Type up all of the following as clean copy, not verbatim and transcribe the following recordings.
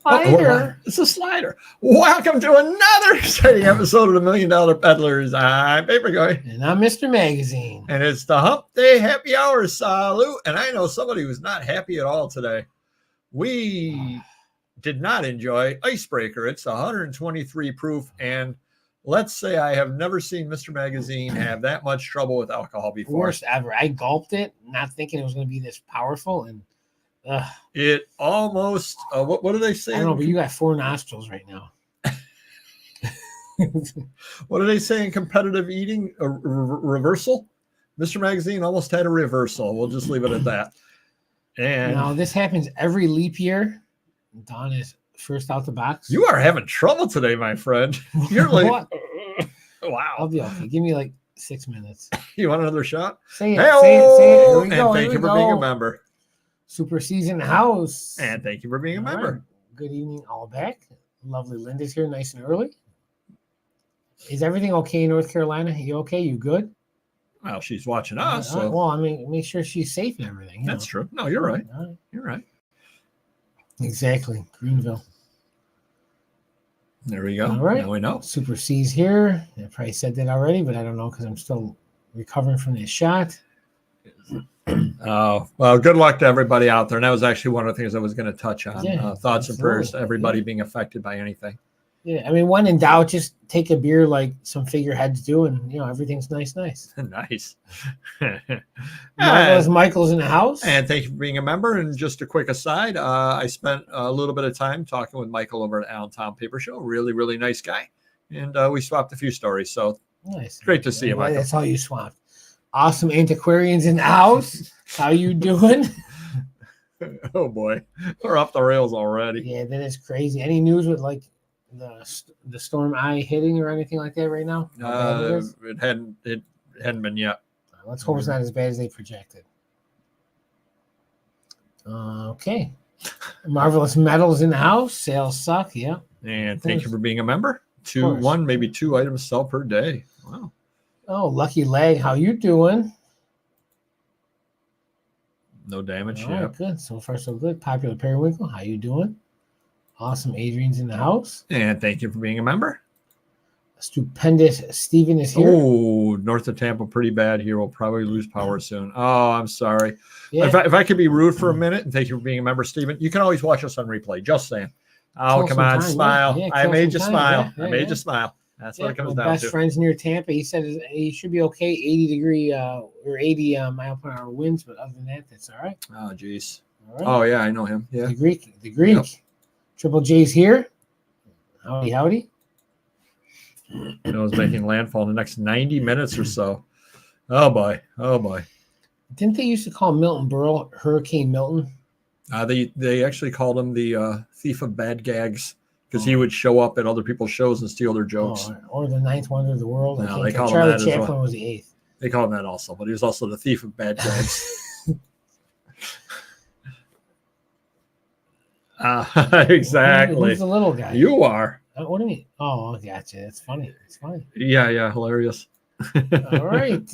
slider. It's a slider. Welcome to another exciting episode of the $1 Million Peddlers. I'm Paperboy. And I'm Mr. Magazine. And it's the Hump Day Happy Hour salute. And I know somebody who's not happy at all today. We did not enjoy Icebreaker. It's 123 proof. And let's say I have never seen Mr. Magazine have that much trouble with alcohol before. Worst ever. I gulped it, not thinking it was going to be this powerful. And it almost, what do they say? I don't know, but you got 4 nostrils right now. What do they say in competitive eating? A reversal? Mr. Magazine almost had a reversal. We'll just leave it at that. And now this happens every leap year. Don is first out the box. You are having trouble today, my friend. You're like, wow. I'll be okay. Give me like 6 minutes. You want another shot? Say it. Say it. Here we and go. Thank you for being a member. Super Season House. And thank you for being a member. Right. Good evening, all back. Lovely Linda's here, nice and early. Is everything okay in North Carolina? You okay? You good? Well, she's watching us. So. Well, I mean, make sure she's safe and everything. That's true. No, you're right. Right. You're right. Exactly. Greenville. There we go. All right. Now we know. Super C's here. I probably said that already, but I don't know because I'm still recovering from this shot. Oh, well, good luck to everybody out there. And that was actually one of the things I was going to touch on. Yeah, thoughts and prayers to everybody being affected by anything. Yeah, I mean, when in doubt, just take a beer like some figureheads do, and everything's nice. Nice. Michael's in the house. And thank you for being a member. And just a quick aside, I spent a little bit of time talking with Michael over at Allentown Paper Show. Really, really nice guy. And we swapped a few stories. So nice. Great to see you, Michael. That's how you swapped. Awesome antiquarians in the house. How you doing? Oh boy, we're off the rails already. Yeah, that is crazy. Any news with like the storm eye hitting or anything like that right now? It hadn't been yet. Let's hope it's not as bad as they projected. Okay. Marvelous Metals in the house. Sales suck. Yeah. And thank you for being a member. Maybe two items sell per day. Wow. Oh, Lucky Leg, how you doing? No damage. All Yeah. right, good. So far, so good. Popular Periwinkle, how you doing? Awesome. Adrian's in the house. And thank you for being a member. Stupendous Steven is here. Oh, north of Tampa, pretty bad here. We'll probably lose power soon. Oh, I'm sorry. Yeah. If I could be rude for a minute, and thank you for being a member, Steven. You can always watch us on replay. Just saying. Oh, come on, smile. Yeah, I made you smile. Yeah, I made you smile. That's what it comes down to. Best friends near Tampa. He said he should be okay. 80 mile per hour winds, but other than that, that's all right. Oh, geez. All right. Oh, yeah, I know him. Yeah. The Greek. Yep. Triple J's here. Howdy. It's making landfall in the next 90 minutes or so. Oh, boy. Didn't they used to call Milton Berle Hurricane Milton? They actually called him the thief of bad gags. Because he would show up at other people's shows and steal their jokes. Or the ninth wonder of the world. No, they call him Charlie that Chaplin as well. was the 8th. They call him that also, but he was also the thief of bad gags. Exactly. Who's the little guy? You are. What do you mean? Oh, gotcha. That's funny. It's funny. Yeah, hilarious. All right.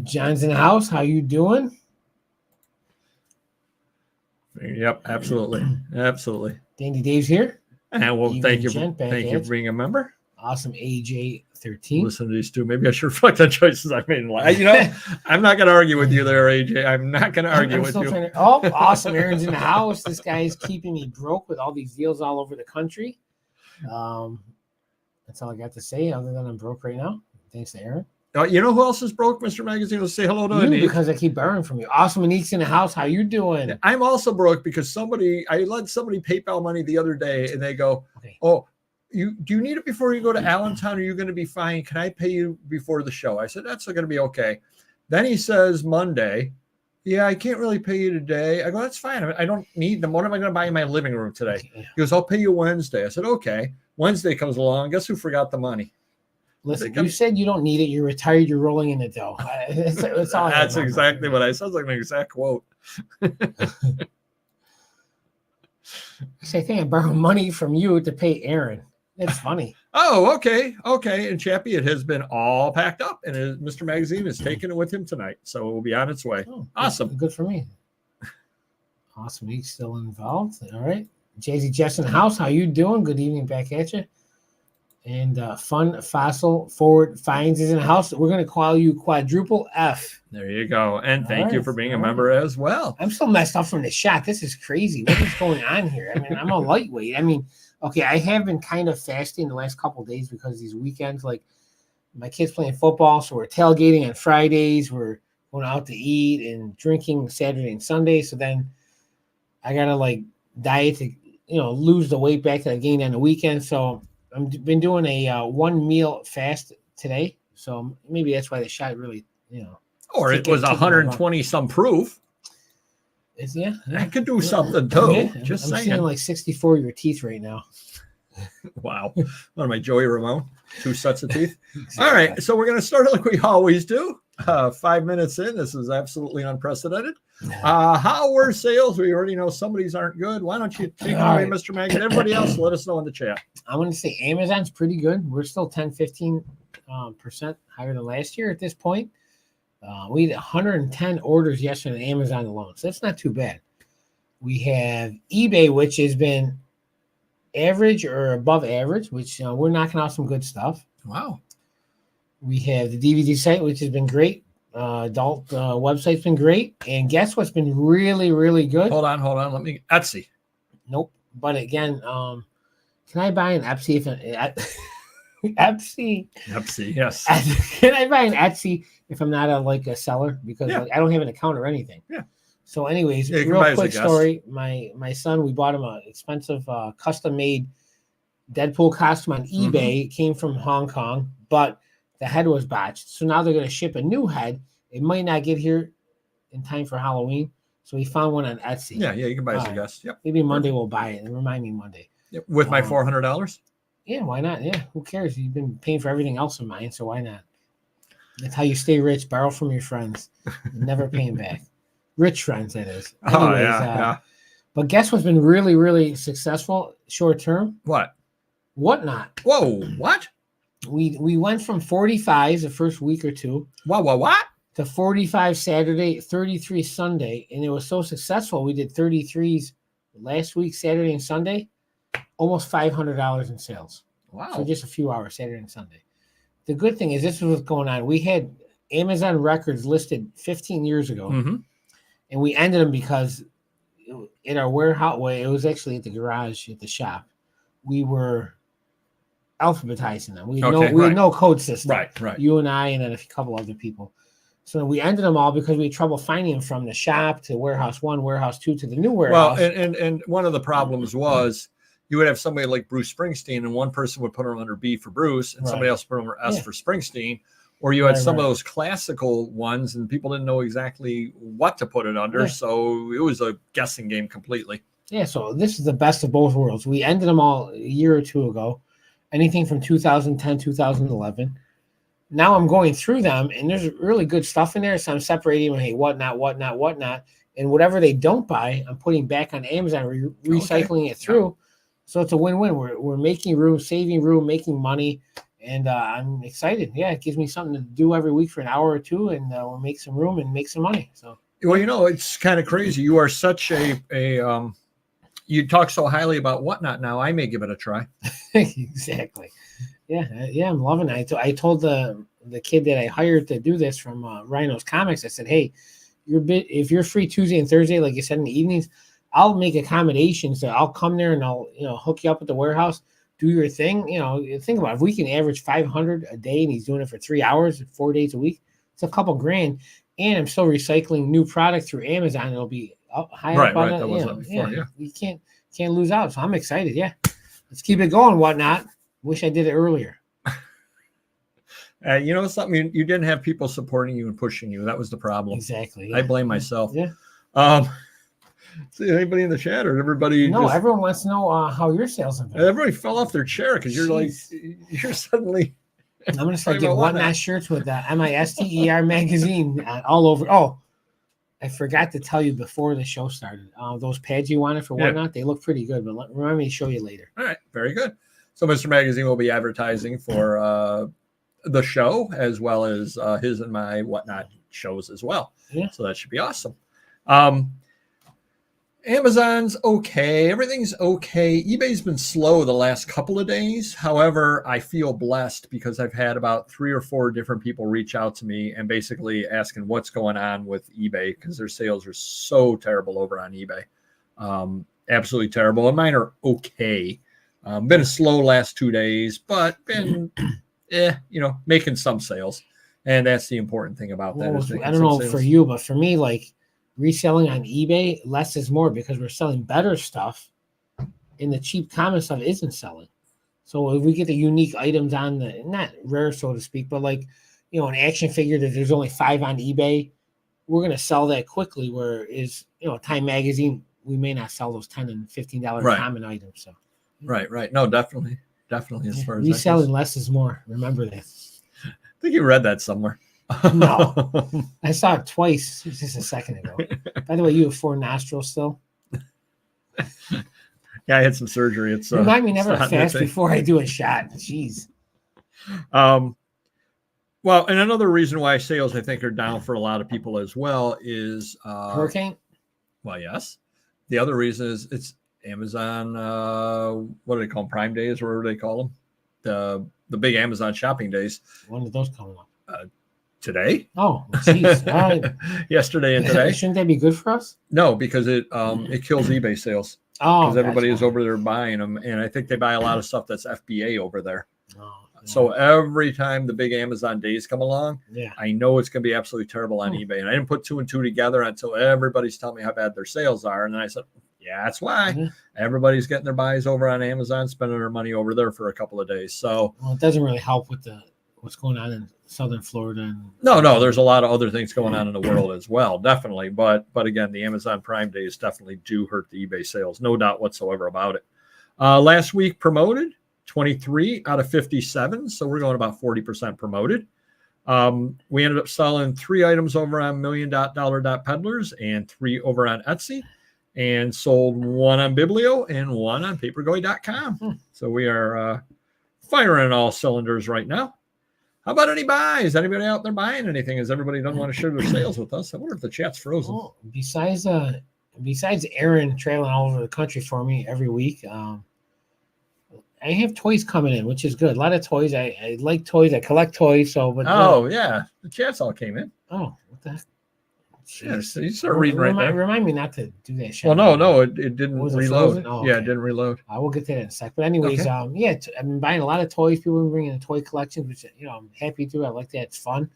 John's in the house. How you doing? Yep, absolutely. Dandy Dave's here. And well, thank you for being a member. Awesome. AJ13. Listen to these two. Maybe I should reflect on choices I made in life. I'm not going to argue with you there, AJ. I'm not going to argue with you. Awesome. Aaron's in the house. This guy is keeping me broke with all these deals all over the country. That's all I got to say, other than I'm broke right now. Thanks to Aaron. You know who else is broke, Mr. Magazine? Let's say hello to Anique. Because I keep borrowing from you. Awesome. Anique's in the house. How you doing? I'm also broke because I let somebody PayPal money the other day, and they go, okay. Oh, do you need it before you go to Allentown? Are you going to be fine? Can I pay you before the show? I said, that's going to be okay. Then he says Monday, yeah, I can't really pay you today. I go, that's fine. I don't need them. What am I going to buy in my living room today? He goes, I'll pay you Wednesday. I said, okay. Wednesday comes along. Guess who forgot the money? Listen, you said you don't need it. You're retired. You're rolling in the dough. That's all. That's exactly what I said. Sounds like an exact quote. I say, I think I borrowed money from you to pay Aaron. It's funny. Oh, okay. And Chappie, it has been all packed up, and Mr. Magazine is taking it with him tonight, so it will be on its way. Awesome. Good for me. Awesome. He's still involved. All right. Jay-Z Jess in the house. How you doing? Good evening back at you. And Fun Fossil Forward Finds is in the house. We're going to call you Quadruple F. There you go. And thank you for being a All member as well. I'm still messed up from the shot. This is crazy. What is going on here? I mean, I'm a lightweight. I mean, okay, I have been kind of fasting the last couple of days because these weekends, like my kids playing football, so we're tailgating on Fridays. We're going out to eat and drinking Saturday and Sunday. So then I got to like diet to, lose the weight back that I gained on the weekend. So I've been doing a one meal fast today. So maybe that's why the shot really, Or it was 120 some proof. Yeah. I could do something too. Yeah, Just I'm saying. seeing like 64 of your teeth right now. Wow. What am I, Joey Ramone? 2 sets of teeth. Exactly. All right. So we're going to start like we always do. 5 minutes in. This is absolutely unprecedented. How were sales? We already know some of these aren't good. Why don't you take it away, Mr. Magazine? Everybody else, let us know in the chat. I'm going to say Amazon's pretty good. We're still 10-15% higher than last year at this point. We had 110 orders yesterday on Amazon alone, so that's not too bad. We have eBay, which has been average or above average, which we're knocking out some good stuff. Wow. We have the DVD site, which has been great. Adult website's been great. And guess what's been really, really good? Hold on. Let me Etsy. Nope. But again, can I buy an Etsy Etsy, yes. Can I buy an Etsy if I'm not a seller? Because I don't have an account or anything. Yeah. So anyways, real quick story. My son, we bought him an expensive custom-made Deadpool costume on eBay. It came from Hong Kong, but the head was botched. So now they're going to ship a new head. It might not get here in time for Halloween. So we found one on Etsy. Yeah, you can buy as a guest. Yep. Maybe Monday we'll buy it. And remind me Monday. Yep. With my $400? Yeah, why not? Yeah, who cares? You've been paying for everything else of mine, so why not? That's how you stay rich. Borrow from your friends. Never paying back. Rich friends, that is. Anyways, yeah. But guess what's been really, really successful short term? What? Whatnot. Whoa, what? We went from 45s the first week or two. What? To 45 Saturday, 33 Sunday. And it was so successful. We did 33s last week, Saturday and Sunday. Almost $500 in sales. Wow. For just a few hours, Saturday and Sunday. The good thing is this is what's going on. We had Amazon records listed 15 years ago. And we ended them because in our warehouse, it was actually at the garage at the shop. We were alphabetizing them. We had no code system. Right. You and I and then a couple other people. So we ended them all because we had trouble finding them from the shop to warehouse 1, warehouse 2 to the new warehouse. Well, and one of the problems was you would have somebody like Bruce Springsteen, and one person would put them under B for Bruce, and somebody else put them under S for Springsteen. Or you had some of those classical ones, and people didn't know exactly what to put it under. So it was a guessing game completely. Yeah, so this is the best of both worlds. We ended them all a year or two ago, anything from 2010, 2011. Now I'm going through them, and there's really good stuff in there. So I'm separating them, hey, whatnot. And whatever they don't buy, I'm putting back on Amazon, recycling it through. So it's a win-win. We're making room, saving room, making money. And I'm excited. Yeah, it gives me something to do every week for an hour or two, and we'll make some room and make some money. So, well, it's kind of crazy. You are such you talk so highly about Whatnot. Now I may give it a try. Exactly. Yeah, I'm loving it. I told the kid that I hired to do this from Rhino's Comics. I said, hey, if you're free Tuesday and Thursday, like you said in the evenings, I'll make accommodations. So I'll come there and I'll hook you up at the warehouse. Do your thing. Think about it. If we can average 500 a day and he's doing it for 3 hours, 4 days a week, it's a couple grand. And I'm still recycling new product through Amazon. It'll be up high up on it. That was up before, You can't lose out. So I'm excited. Yeah. Let's keep it going. Whatnot. Wish I did it earlier. Something you didn't have people supporting you and pushing you. That was the problem. Exactly. I blame myself. Yeah. See anybody in the chat or everybody? No, everyone wants to know how your sales have been. Everybody fell off their chair because you're suddenly. I'm going to start getting Whatnot shirts with MISTER magazine all over. Oh, I forgot to tell you before the show started. Those pads you wanted for Whatnot, they look pretty good, but remind me to show you later. All right, very good. So Mr. Magazine will be advertising for the show as well as his and my Whatnot shows as well. Yeah. So that should be awesome. Amazon's okay. Everything's okay. eBay's been slow the last couple of days. However, I feel blessed because I've had about 3 or 4 different people reach out to me and basically asking what's going on with eBay because their sales are so terrible over on eBay. Absolutely terrible. And mine are okay. Been a slow last 2 days, but been, making some sales. And that's the important thing about that. I don't know for you, but for me, like, reselling on eBay, less is more because we're selling better stuff and the cheap common stuff isn't selling. So if we get the unique items on the, not rare, so to speak, but like, an action figure that there's only 5 on eBay, we're going to sell that quickly. Whereas, Time Magazine, we may not sell those $10 and $15 common items. So, right. No, definitely. As far as reselling less is more. Remember that. I think you read that somewhere. No, I saw it twice just a second ago. By the way, you have 4 nostrils still. Yeah, I had some surgery. It's remind me never to fast before I do a shot. Jeez. Well, and another reason why sales I think are down for a lot of people as well is hurricane. Well, yes. The other reason is it's Amazon. What do they call them? Prime Days, or whatever they call them. The big Amazon shopping days. When did those come up? Today. Oh, jeez. All right. Yesterday and today. Shouldn't that be good for us? No, because it kills eBay sales. Oh, because everybody is over there buying them, and I think they buy a lot of stuff that's FBA over there. Oh, yeah. So every time the big Amazon days come along, I know it's going to be absolutely terrible on eBay. And I didn't put 2 and 2 together until everybody's telling me how bad their sales are, and then I said, yeah, that's why everybody's getting their buys over on Amazon, spending their money over there for a couple of days. So, well, it doesn't really help with what's going on in Southern Florida. And no, there's a lot of other things going on in the world as well, definitely. But again, the Amazon Prime Days definitely do hurt the eBay sales, no doubt whatsoever about it. Last week promoted 23 out of 57, so we're going about 40% promoted. We ended up selling 3 items over on $1,000,000.peddlers and 3 over on Etsy, and sold 1 on Biblio and 1 on papergoy.com. So we are firing all cylinders right now. How about any buys? Anybody out there buying anything? As everybody doesn't want to share their sales with us. I wonder if the chat's frozen. Well, besides Aaron traveling all over the country for me every week, I have toys coming in, which is good. A lot of toys. I like toys. I collect toys. So, but yeah, the chats all came in. Oh, what the heck? Yeah, so you start reading right there. Remind me not to do that. Well, no, it didn't reload. Oh, okay. Yeah, it didn't reload. I will get to that in a sec. But anyways, okay. I've been buying a lot of toys. People have been bringing in toy collections, which I'm happy to. I like that. It's fun.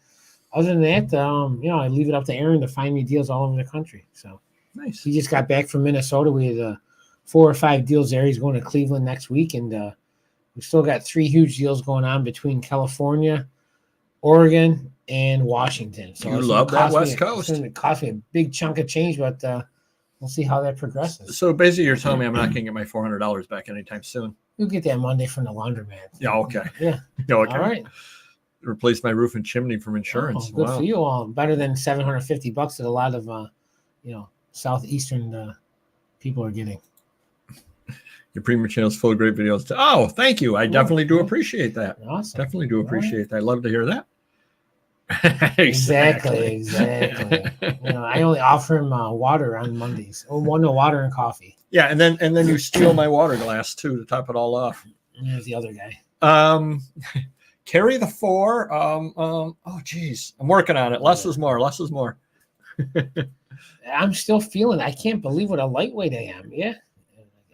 Other than that, I leave it up to Aaron to find me deals all over the country. So nice. He just got back from Minnesota. We had 4 or 5 deals there. He's going to Cleveland next week, and we still got 3 huge deals going on between California, Oregon, and Washington. So you love that West Coast. It cost me a big chunk of change, but we'll see how that progresses. So basically, you're telling me I'm not going to get my $400 back anytime soon. You'll get that Monday from the laundromat. Yeah. Okay. Yeah. Okay. All right. Replace my roof and chimney from insurance. Good for you. All better than $750 that a lot of southeastern people are getting. Your premium channel is full of great videos. Oh, thank you. I definitely do appreciate that. Awesome. Definitely do appreciate that. I love to hear that. Exactly. I only offer him water on Mondays. Water and coffee. Yeah, and then you steal my water glass too to top it all off. There's the other guy. Carry the 4. Oh geez, I'm working on it. Less is more. I'm still feeling. I can't believe what a lightweight I am. Yeah,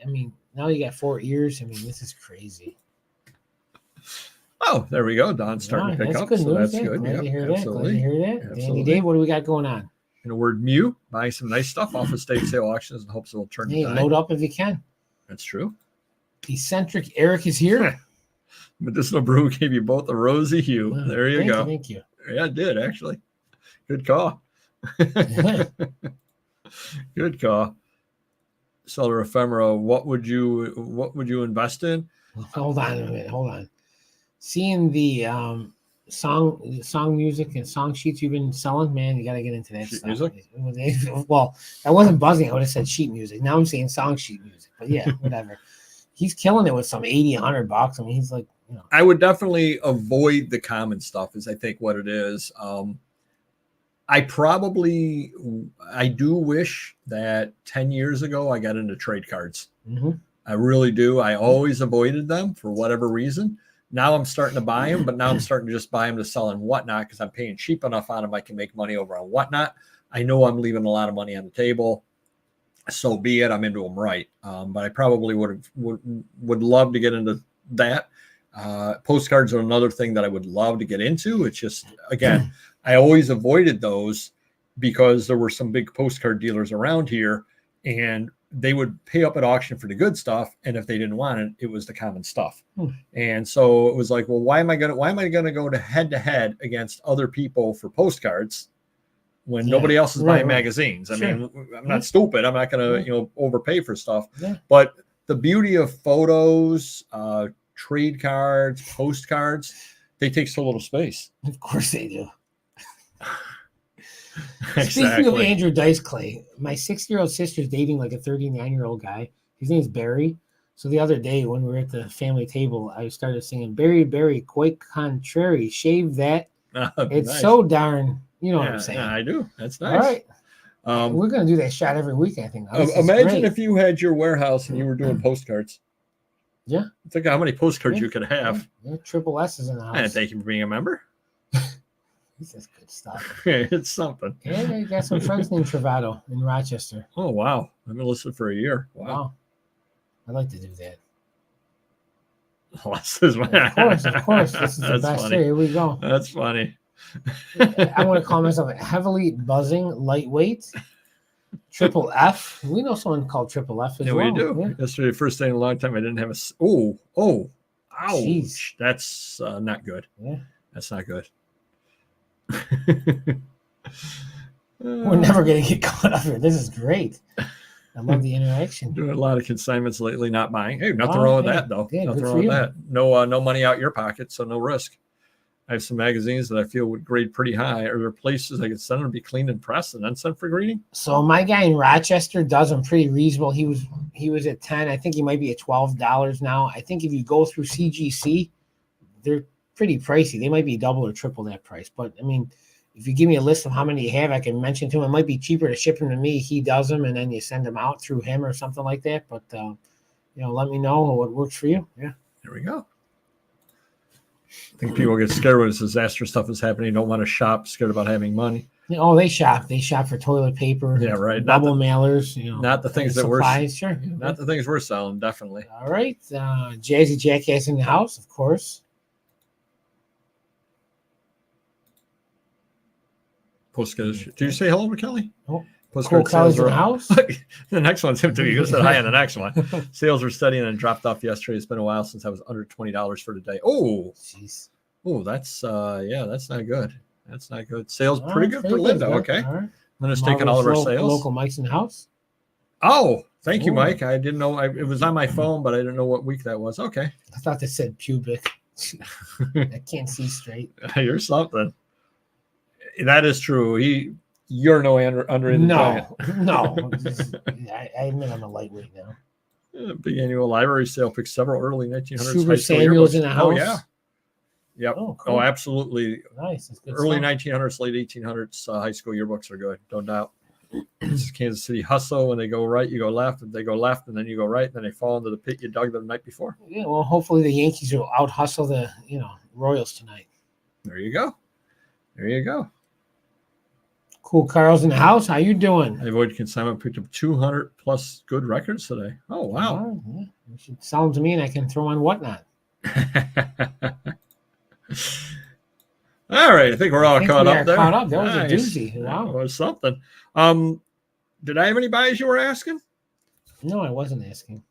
I mean now you got 4 ears. I mean this is crazy. Oh, there we go. Don's starting to pick up. Good so news, that's good. Glad to hear absolutely. That. Glad to hear that. Danny Dave, what do we got going on? In a word, Mew, buying some nice stuff off of state sale auctions in hopes it will turn the tide. Load up if you can. That's true. Eccentric Eric is here. Medicinal Brew gave you both a rosy hue. Wow, there you go. Thank you. Yeah, it did actually. Good call. Good call. Seller Ephemera, what would you invest in? Hold on a minute. Hold on. Seeing the song music and song sheets you've been selling, man, you got to get into that sheet stuff. Music? Well, I wasn't buzzing. I would have said sheet music. Now I'm saying song sheet music. But yeah, whatever. He's killing it with some $80, $100. I mean, he's like, I would definitely avoid the common stuff is I think what it is. I do wish that 10 years ago I got into trade cards. Mm-hmm. I really do. I always avoided them for whatever reason. Now I'm starting to buy them, but now I'm starting to just buy them to sell and whatnot because I'm paying cheap enough on them. I can make money over on whatnot. I know I'm leaving a lot of money on the table. So be it. I'm into them right. But I probably would love to get into that. Postcards are another thing that I would love to get into. It's just, again, I always avoided those because there were some big postcard dealers around here and they would pay up at auction for the good stuff. And if they didn't want it, it was the common stuff. And so it was like, well, why am I going to go to head against other people for postcards when nobody else is buying magazines? I mean, I'm not stupid. I'm not going to, overpay for stuff, but the beauty of photos, trade cards, postcards, they take so little space. Of course they do. Exactly. Speaking of Andrew Dice Clay, my 6-year-old sister's dating like a 39-year-old guy. His name's Barry. So the other day when we were at the family table, I started singing, Barry, Barry, quite contrary, shave that. It's nice. So darn, what I'm saying. Yeah, I do. That's nice. All right. We're going to do that shot every week, I think. Imagine if you had your warehouse and you were doing postcards. Yeah. Think of how many postcards you could have. Yeah. Triple S is in the house. And thank you for being a member. This is good stuff. It's something. Yeah, you got some friends named Travato in Rochester. Oh, wow. I've been listening for a year. Wow. I'd like to do that. Of course. This is the best. Funny. Here we go. That's funny. I want to call myself a heavily buzzing, lightweight, triple F. We know someone called triple F as well. We do. Yeah. Yesterday, first day in a long time, I didn't have ouch. Jeez. That's not good. Yeah. That's not good. We're never going to get caught up here. This is great. I love the interaction. Doing a lot of consignments lately, not buying. Hey, nothing wrong with that, though. Yeah, nothing wrong with that. No money out your pocket, so no risk. I have some magazines that I feel would grade pretty high. Are there places I could send them to be cleaned and pressed and then sent for grading? So my guy in Rochester does them pretty reasonable. He was at 10. I think he might be at $12 now. I think if you go through CGC, they're pretty pricey. They might be double or triple that price. But I mean, if you give me a list of how many you have, I can mention to him. It might be cheaper to ship them to me. He does them, and then you send them out through him or something like that. But let me know what works for you. Yeah, there we go. I think people get scared when disaster stuff is happening. Don't want to shop, scared about having money. Oh, they shop. They shop for toilet paper. Yeah, right. Bubble mailers. Not the things that supplies, sure. Not the things we're selling, definitely. All right, Jazzy Jackass in the house, of course. Postcards. Did you say hello to Kelly? Oh, Postcard sales in the house. The next one's him too. You said hi on the next one. Sales were steady and dropped off yesterday. It's been a while since I was under $20 for today. Oh, jeez. Oh, that's that's not good. That's not good. Sales pretty good for Linda. Okay. All right. Linda's taking all of our sales. Local Mike's in the house. Oh, thank you, Mike. I didn't know it was on my phone, but I didn't know what week that was. Okay. I thought they said pubic. I can't see straight. You're something. That is true. You're no Andre the Giant. No. I admit I'm a lightweight now. Big annual library sale picks several early 1900s. Super Samuels in the house. Oh, yeah. Yep. Oh, cool. Oh, absolutely. Nice. That's good early stuff. 1900s, late 1800s high school yearbooks are good. No doubt. This is Kansas City hustle. When they go right, you go left. If they go left, and then you go right, then they fall into the pit you dug the night before. Yeah, well, hopefully the Yankees will out hustle the Royals tonight. There you go. There you go. Cool. Carl's in the house. How you doing? I avoided consignment. Picked up 200 plus good records today. Oh, wow. Yeah. You should sell them to me and I can throw on whatnot. All right. I think we're all caught up there. Caught up. That was a doozy. Wow. That was something. Did I have any buys you were asking? No, I wasn't asking.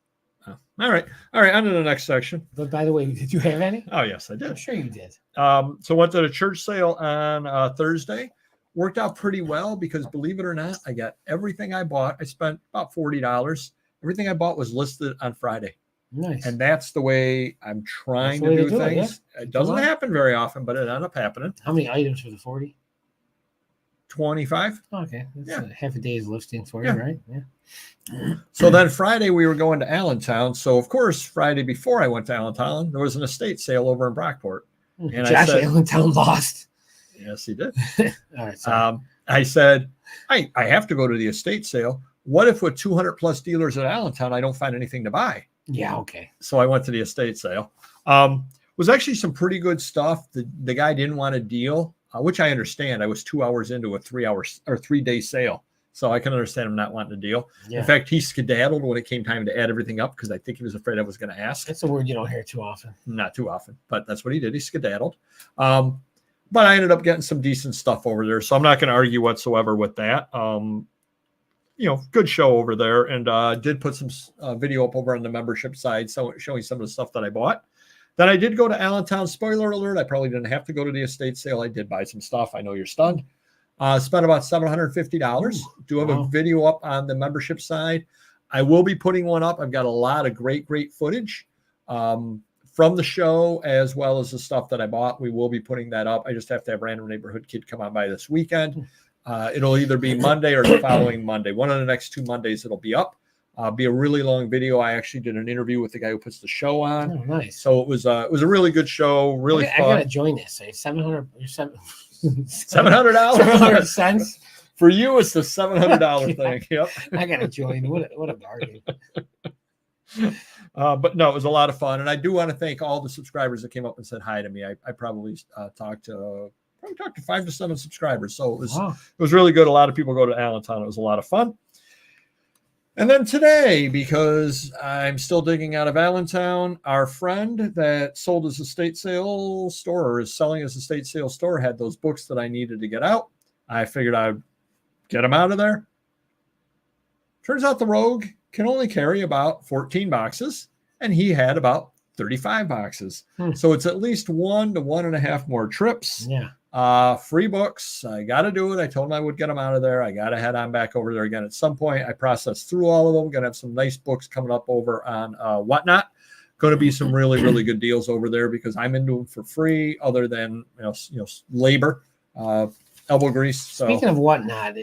Oh. All right. On to the next section. But by the way, did you have any? Oh, yes, I did. I'm sure you did. So went to the church sale on Thursday. Worked out pretty well because, believe it or not, I got everything I bought. I spent about $40. Everything I bought was listed on Friday. Nice. And that's the way I'm trying to do things. It doesn't happen very often, but it ended up happening. How many items for the 40? 25. Okay. That's half a day's listing for you, right? Yeah. So then Friday we were going to Allentown. So, of course, Friday before I went to Allentown, there was an estate sale over in Brockport. And Josh Allentown lost. Yes, he did. All right. I said, I have to go to the estate sale. What if with 200 plus dealers at Allentown, I don't find anything to buy? Yeah, okay. So I went to the estate sale. Was actually some pretty good stuff. The guy didn't want a deal, which I understand. I was 2 hours into a 3-day sale. So I can understand him not wanting a deal. Yeah. In fact, he skedaddled when it came time to add everything up because I think he was afraid I was going to ask. That's a word you don't hear too often. Not too often, but that's what he did. He skedaddled. But I ended up getting some decent stuff over there. So I'm not going to argue whatsoever with that. Good show over there. And did put some video up over on the membership side, so showing some of the stuff that I bought. Then I did go to Allentown. Spoiler alert, I probably didn't have to go to the estate sale. I did buy some stuff. I know you're stunned. Spent about $750. Do have a video up on the membership side. I will be putting one up. I've got a lot of great footage from the show, as well as the stuff that I bought. We will be putting that up. I just have to have Random Neighborhood Kid come on by this weekend. It'll either be Monday or the following Monday. One of the next 2 Mondays it'll be up. Be a really long video. I actually did an interview with the guy who puts the show on. Oh, nice. So it was a really good show. Really fun. I gotta join this. $700. $700 cents for you. It's the $700 thing. Yep. I gotta join. What a bargain. But no, it was a lot of fun, and I do want to thank all the subscribers that came up and said hi to me. I probably talked to 5 to 7 subscribers, so it was really good. A lot of people go to Allentown. It was a lot of fun. And then today, because I'm still digging out of Allentown, our friend that sold his estate sale store, or is selling his estate sale store, had those books that I needed to get out. I figured I'd get them out of there. Turns out the Rogue can only carry about 14 boxes, and he had about 35 boxes. So it's at least 1 to 1.5 more trips. Yeah. Free books. I got to do it. I told him I would get them out of there. I got to head on back over there again at some point. I processed through all of them. Going to have some nice books coming up over on Whatnot. Going to be some really good deals over there because I'm into them for free, other than labor, elbow grease. So. Speaking of Whatnot,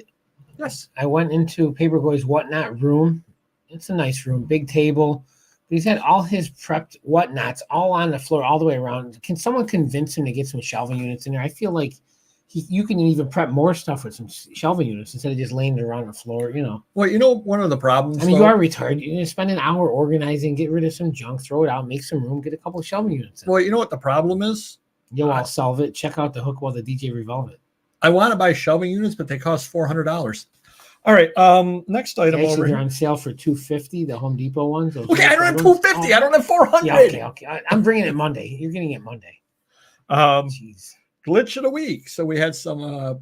yes, I went into Paperboy's Whatnot room. It's a nice room, big table. He's had all his prepped whatnots all on the floor, all the way around. Can someone convince him to get some shelving units in there? I feel like you can even prep more stuff with some shelving units instead of just laying it around the floor, Well, one of the problems. I mean, you are retired. You spend an hour organizing, get rid of some junk, throw it out, make some room, get a couple of shelving units in. Well, you know what the problem is? I'll solve it. Check out the hook while the DJ revolve it. I want to buy shelving units, but they cost $400. All right. Next item over here on sale for $250. The Home Depot ones. Okay, I don't have $250. I don't have $400. Yeah, okay. I'm bringing it Monday. You're getting it Monday. Jeez. Glitch of the week. So we had some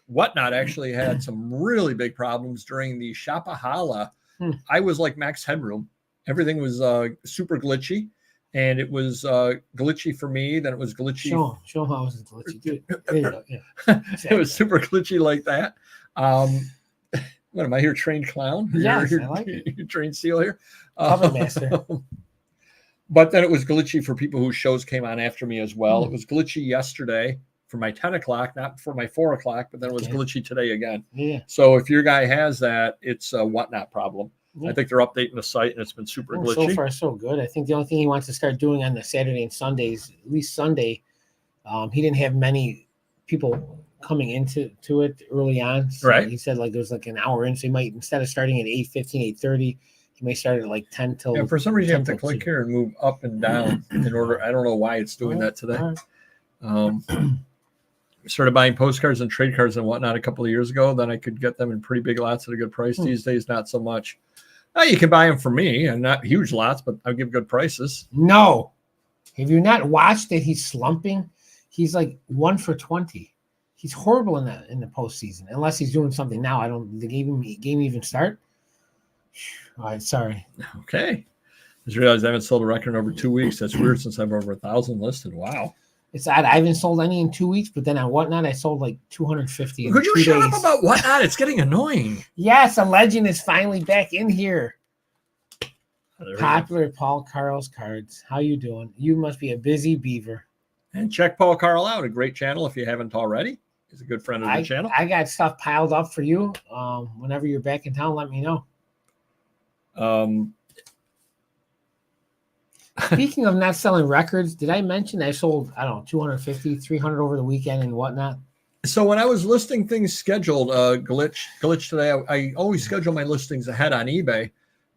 Whatnot actually had some really big problems during the Shapahala. I was like max headroom. Everything was super glitchy, and it was glitchy for me. Then it was glitchy. Show how it was glitchy. Dude, there you go. Yeah. It was super glitchy like that. What am I here? Trained clown? Yes, I like it. You trained seal here? Puppet master. But then it was glitchy for people whose shows came on after me as well. It was glitchy yesterday for my 10 o'clock, not for my 4 o'clock, but then it was glitchy today again. Yeah. So if your guy has that, it's a Whatnot problem. Yeah. I think they're updating the site, and it's been super glitchy. So far, so good. I think the only thing he wants to start doing on the Saturday and Sundays, at least Sunday, he didn't have many people coming into it early on. So right. He said there's an hour in, so he might, instead of starting at 8:15, 8:30, he may start at 10 till. Yeah, for some reason you have to click here and move up and down in order. I don't know why it's doing that today. Started buying postcards and trade cards and whatnot a couple of years ago. Then I could get them in pretty big lots at a good price. These days, not so much. Now you can buy them for me, and not huge lots, but I'll give good prices. No, have you not watched that he's slumping? He's 1 for 20. He's horrible in the postseason, unless he's doing something now. I don't. The game even start. All right, sorry. Okay, I just realized I haven't sold a record in over 2 weeks. That's weird since I have over 1,000 listed. Wow. It's odd. I haven't sold any in 2 weeks, but then on Whatnot, I sold 250. Could you shut up about Whatnot? It's getting annoying. Yes, a legend is finally back in here. Popular Paul Carl's cards. How you doing? You must be a busy beaver. And check Paul Carl out. A great channel if you haven't already. He's a good friend of the channel. I got stuff piled up for you. Whenever you're back in town, let me know. Speaking of not selling records, did I mention I sold, 250, 300 over the weekend and Whatnot? So when I was listing things scheduled, glitch today, I always schedule my listings ahead on eBay.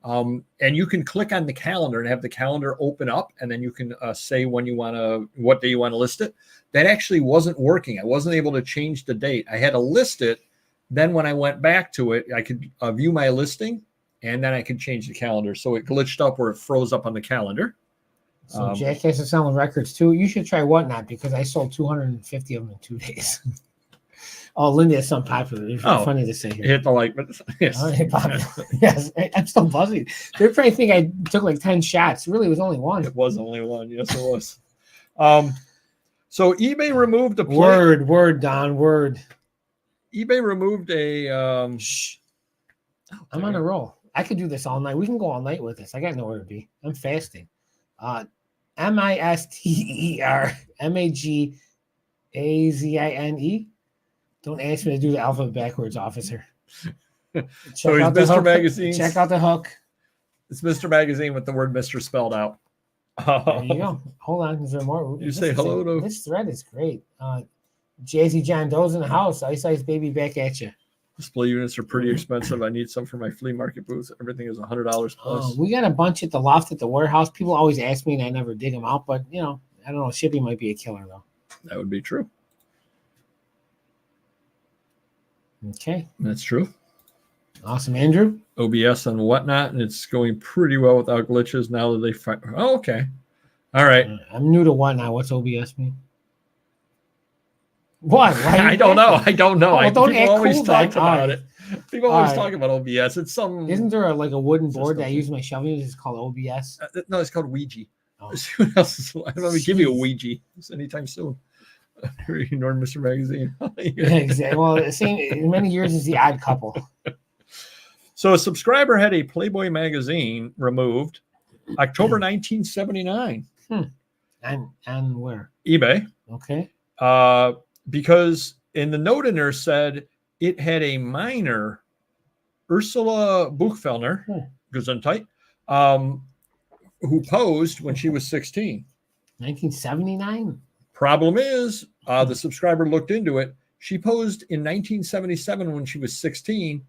And you can click on the calendar and have the calendar open up, and then you can say what day you want to list it. That actually wasn't working. I wasn't able to change the date. I had to list it. Then when I went back to it, I could view my listing, and then I could change the calendar. So it glitched up where it froze up on the calendar. So Jackass is selling records too. You should try Whatnot, because I sold 250 of them in 2 days. Oh, Linda is something popular. It's funny to say here. Hit the like button. Yes. Yes, I'm still buzzing. They're probably think I took like 10 shots. Really, it was only one. It was only one. Yes, it was. So eBay removed a word, Don, word. eBay removed a Shh. I'm on a roll. I could do this all night. We can go all night with this. I got nowhere to be. I'm fasting. MisterMagazine. Don't ask me to do the alphabet backwards, officer. So he's Mr. Magazine. Check out the hook. It's Mr. Magazine with the word Mr. spelled out. There you go. Hold on. Is there more? You say hello to... This thread is great. Jazzy John Doe's in the house. Ice baby back at you. Display units are pretty expensive. I need some for my flea market booth. Everything is $100 plus. We got a bunch at the loft at the warehouse. People always ask me, and I never dig them out. But, I don't know. Shipping might be a killer, though. That would be true. Okay. That's true. Awesome, Andrew. OBS and whatnot, and it's going pretty well without glitches now that they find. Oh, okay. All right. I'm new to Whatnot. What's OBS mean? What? I don't know. Well, don't people always cool talk about it. People always talk about OBS. It's some. Isn't there a wooden board that I use my shelving? It's called OBS. No, it's called Ouija. Oh. What else is? I'm going to give you a Ouija anytime soon. Ignore Mr. Magazine. Exactly. Well, the same in many years as the Odd Couple. So a subscriber had a Playboy magazine removed October 1979. And where? eBay. Okay. Because in the note in there said it had a minor, Ursula Buchfellner, Gesundheit, who posed when she was 16. 1979? Problem is, the subscriber looked into it. She posed in 1977 when she was 16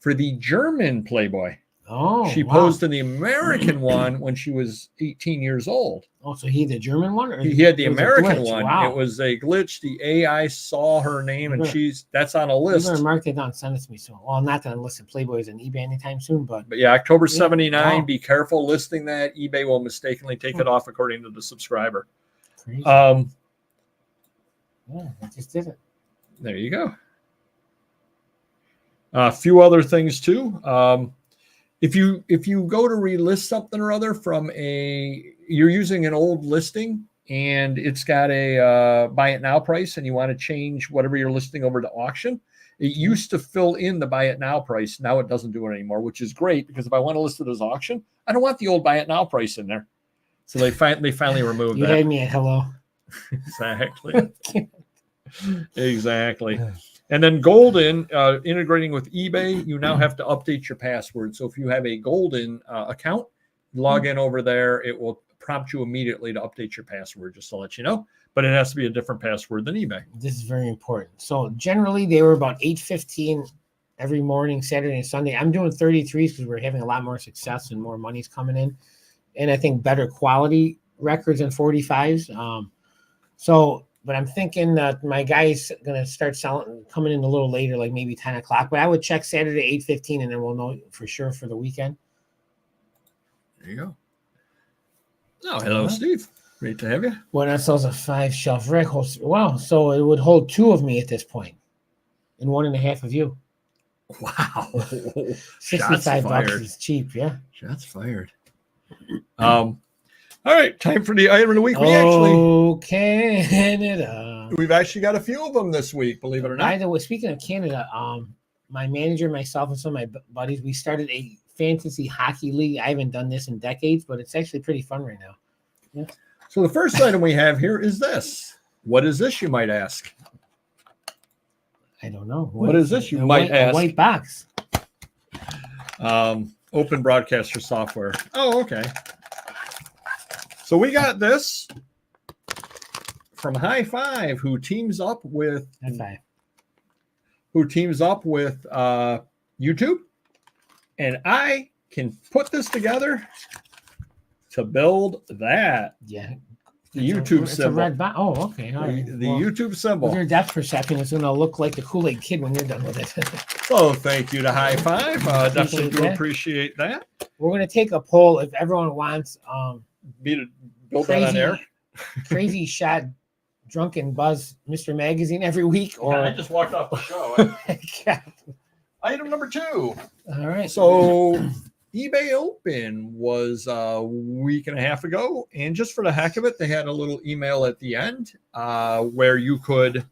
for the German Playboy. Oh, she posed in the American one when she was 18 years old. Oh, so he had the German one? Or he had the American one. Wow. It was a glitch. The AI saw her name, and that's on a list. I'm going to mark that down. Send it to me soon. Well, not that I'm listing Playboys and eBay anytime soon, but yeah, October 79. Wow. Be careful listing that. eBay will mistakenly take it off according to the subscriber. Crazy. Yeah, I just did it. There you go. A few other things too. If you go to relist something or other you're using an old listing and it's got a buy it now price, and you want to change whatever you're listing over to auction, it used to fill in the buy it now price. Now it doesn't do it anymore, which is great, because if I want to list it as auction, I don't want the old buy it now price in there. So they finally removed that. You had me at hello. Exactly. Exactly. And then Golden, integrating with eBay, you now have to update your password. So if you have a Golden account, log in over there. It will prompt you immediately to update your password, just to let you know. But it has to be a different password than eBay. This is very important. So generally, they were about 8:15 every morning, Saturday and Sunday. I'm doing 33s because we're having a lot more success and more money's coming in. And I think better quality records than 45s. But I'm thinking that my guy's going to start coming in a little later, like maybe 10 o'clock. But I would check Saturday 8:15, and then we'll know for sure for the weekend. There you go. Oh, hello, Steve. Great to have you. Well, that sells a 5-shelf rack. Wow. So it would hold 2 of me at this point and 1.5 of you. Wow. $65 is cheap. Yeah. Shots fired. All right, time for the item of the week. Canada. We've actually got a few of them this week, believe it or not. By the way, speaking of Canada, my manager, myself, and some of my buddies, we started a fantasy hockey league. I haven't done this in decades, but it's actually pretty fun right now. Yeah. So the first item we have here is this. What is this, you might ask? I don't know. What is this, you might ask? A white box. Open broadcaster software. Oh, okay. So we got this from High Five, who teams up with who teams up with YouTube, and I can put this together to build that. Yeah. The YouTube it's symbol. A red box. Oh, okay. All right. The YouTube symbol. With your depth perception, it's going to look like the Kool-Aid Kid when you're done with it. So thank you to High Five. Definitely do appreciate that. We're going to take a poll if everyone wants Me to build that on air. Crazy shot, drunken buzz, Mr. Magazine every week. Or I just walked off the show. Item number 2. All right. So eBay Open was a week and a half ago, and just for the heck of it, they had a little email at the end where you could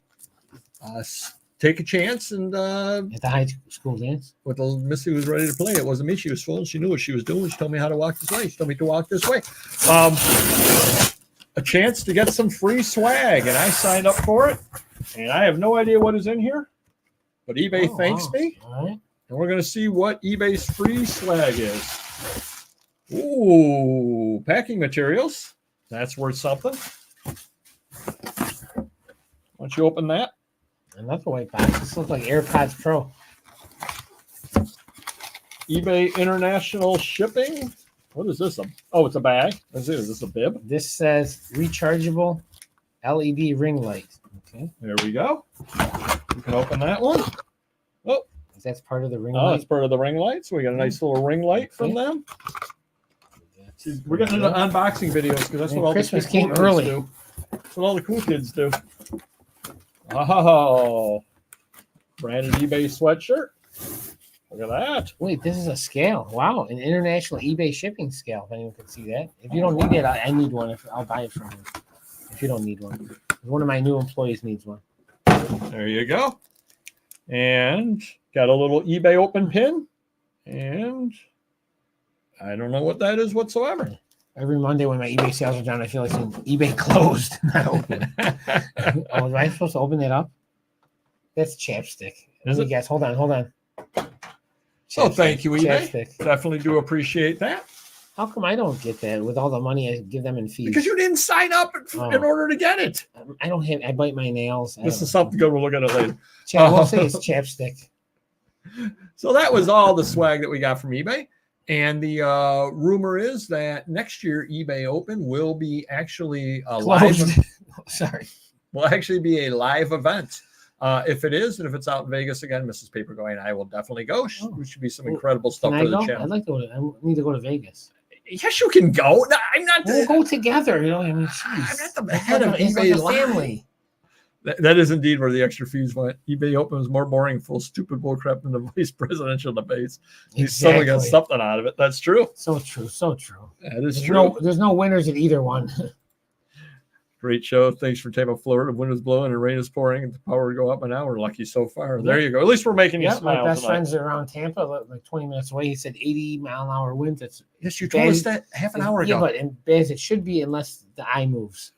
take a chance and at the high school dance with the Missy was ready to play. It wasn't me. She was full. She knew what she was doing. She told me how to walk this way. She told me to walk this way. A chance to get some free swag, and I signed up for it. And I have no idea what is in here, but eBay thanks me. All right. And we're going to see what eBay's free swag is. Ooh, packing materials. That's worth something. Why don't you open that? Another white box. This looks like AirPods Pro. eBay International Shipping. What is this? Oh, it's a bag. Is this a bib? This says rechargeable LED ring light. Okay. There we go. You can open that one. Oh, that's part of the ring light. It's part of the ring light. So we got a nice little ring light from them. We're getting into unboxing videos because that's what all Christmas the cool came early. do. That's what all the cool kids do. Oh, branded eBay sweatshirt. Look at that. Wait, this is a scale. Wow, an international eBay shipping scale. If anyone could see that. If you don't need it, I need one. I'll buy it from you. If you don't need one, one of my new employees needs one. There you go. And got a little eBay open pin. And I don't know what that is whatsoever. Every Monday when my eBay sales are down, I feel like eBay closed, not open. Oh, am I supposed to open it up? That's chapstick. Is it? Guys, hold on. So thank you, eBay. Chapstick. Definitely do appreciate that. How come I don't get that with all the money I give them in fees? Because you didn't sign up in order to get it. I don't have. I bite my nails. This is something good. We'll look at it later. We'll say it's chapstick. So that was all the swag that we got from eBay. And the rumor is that next year eBay Open will be actually a live. Sorry, will actually be a live event. If it is, and if it's out in Vegas again, Mrs. Papergoy and I will definitely go. There should be some incredible stuff for the channel. I'd like to go. I need to go to Vegas. Yes, you can go. No, I'm not. We'll go together. You know, I mean, I'm not the head of eBay family. That is indeed where the extra fees went. eBay Open was more boring, full stupid bullcrap than the vice presidential debates. He's someone got something out of it. That's true. So true. That is true. There's no winners at either one. Great show. Thanks for Tampa, Florida. Wind is blowing and rain is pouring and the power will go up an hour. Lucky so far. There you go. At least we're making you smile. My best friends are around Tampa, like 20 minutes away. He said 80-mile-an-hour winds. Yes, you told us that half an hour ago. Yeah, but as it should be unless the eye moves.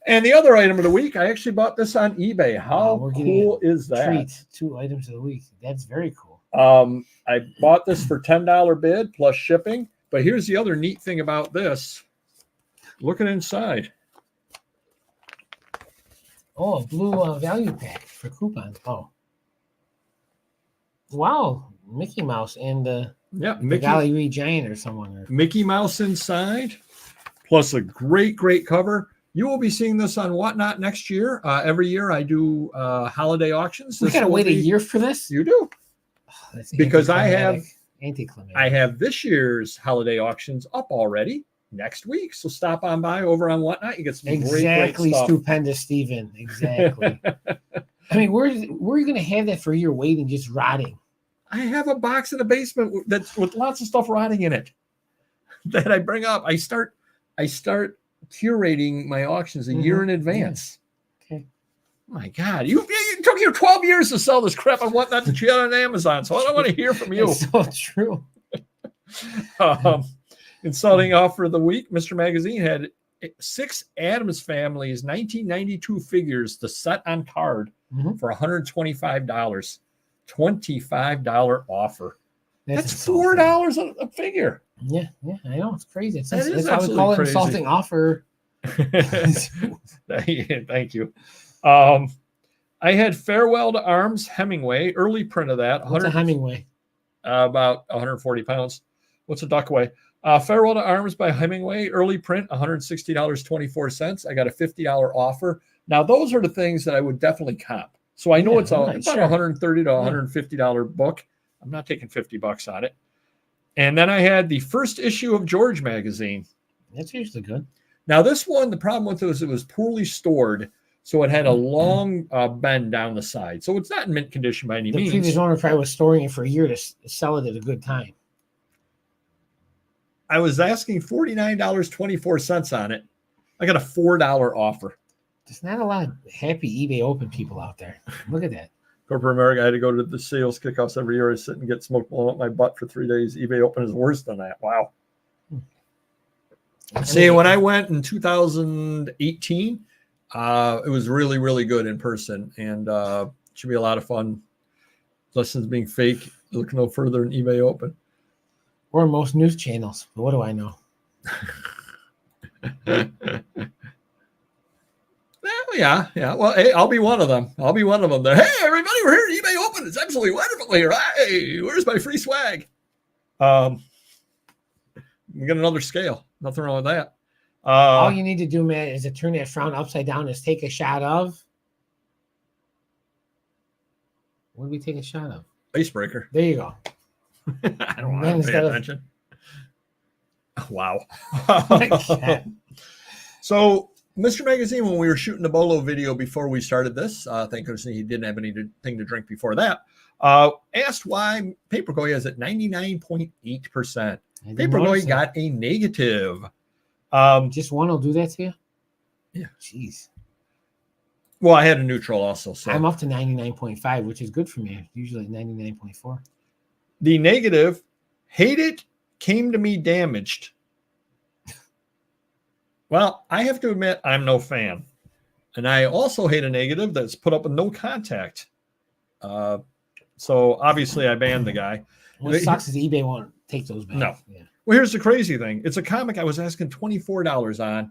And the other item of the week, I actually bought this on eBay. How cool is that? Treat 2 items of the week. That's very cool. I bought this for $10 bid plus shipping. But here's the other neat thing about this. Looking inside. Oh, a blue value pack for coupons. Oh. Wow. Mickey Mouse and the Valley Giant or someone. Mickey Mouse inside. Plus a great auction. You will be seeing this on Whatnot next year. Every year I do holiday auctions. We got to wait a year for this? You do. Oh, because I have anticlimactic. This year's holiday auctions up already next week. So stop on by over on Whatnot. You get some great stuff. Stupendous, Stephen. Exactly. I mean, where are you going to have that for a year waiting, just rotting? I have a box in the basement that's with lots of stuff rotting in it that I bring up. I start curating my auctions a year in advance. Yeah. Okay. My God, you took you 12 years to sell this crap on Whatnot that you had on Amazon. So I don't want to hear from you. It's so true. Insulting offer of the week. Mr. Magazine had 6 Addams Family's 1992 figures to set on card for $125. $25 offer. That's $4 a figure. Yeah, I know. It's crazy. That's how we call it, insulting offer. Thank you. I had Farewell to Arms, Hemingway, early print of that. What's a Hemingway? About 140 pounds. What's a duck weigh? Farewell to Arms by Hemingway, early print, $160.24. I got a $50 offer. Now, those are the things that I would definitely cop. So I know it's about $130 to $150 book. I'm not taking $50 on it. And then I had the first issue of George magazine. That's usually good. Now, this one, the problem with it was poorly stored. So it had a long bend down the side. So it's not in mint condition by any means. The previous owner probably was storing it for a year to sell it at a good time. I was asking $49.24 on it. I got a $4 offer. There's not a lot of happy eBay open people out there. Look at that. Corporate America, I had to go to the sales kickoffs every year. I sit and get smoke blown up my butt for 3 days. eBay open is worse than that. Wow. See, when I went in 2018, it was really, really good in person, and it should be a lot of fun. Lessons being fake. Look no further than eBay open. Or most news channels. But what do I know? Yeah. Well, hey, I'll be one of them. Hey, everybody, we're here at eBay open. It's absolutely wonderful here. Hey, where's my free swag? We got another scale. Nothing wrong with that. All you need to do, Matt, is to turn that frown upside down. Is take a shot of. What did we take a shot of? Icebreaker. There you go. I don't want to pay attention. Wow. So, Mr. Magazine, when we were shooting the Bolo video before we started this, thank goodness he didn't have anything to drink before that, asked why Paperboy is at 99.8%. Paperboy got a negative. Just one will do that to you? Yeah. Jeez. Well, I had a neutral also. So I'm up to 99.5, which is good for me. Usually 99.4. The negative, hate it, came to me damaged. Well, I have to admit, I'm no fan. And I also hate a negative that's put up with no contact. So obviously I banned the guy. What sucks is eBay won't take those back. No. Yeah. Well, here's the crazy thing. It's a comic I was asking $24 on,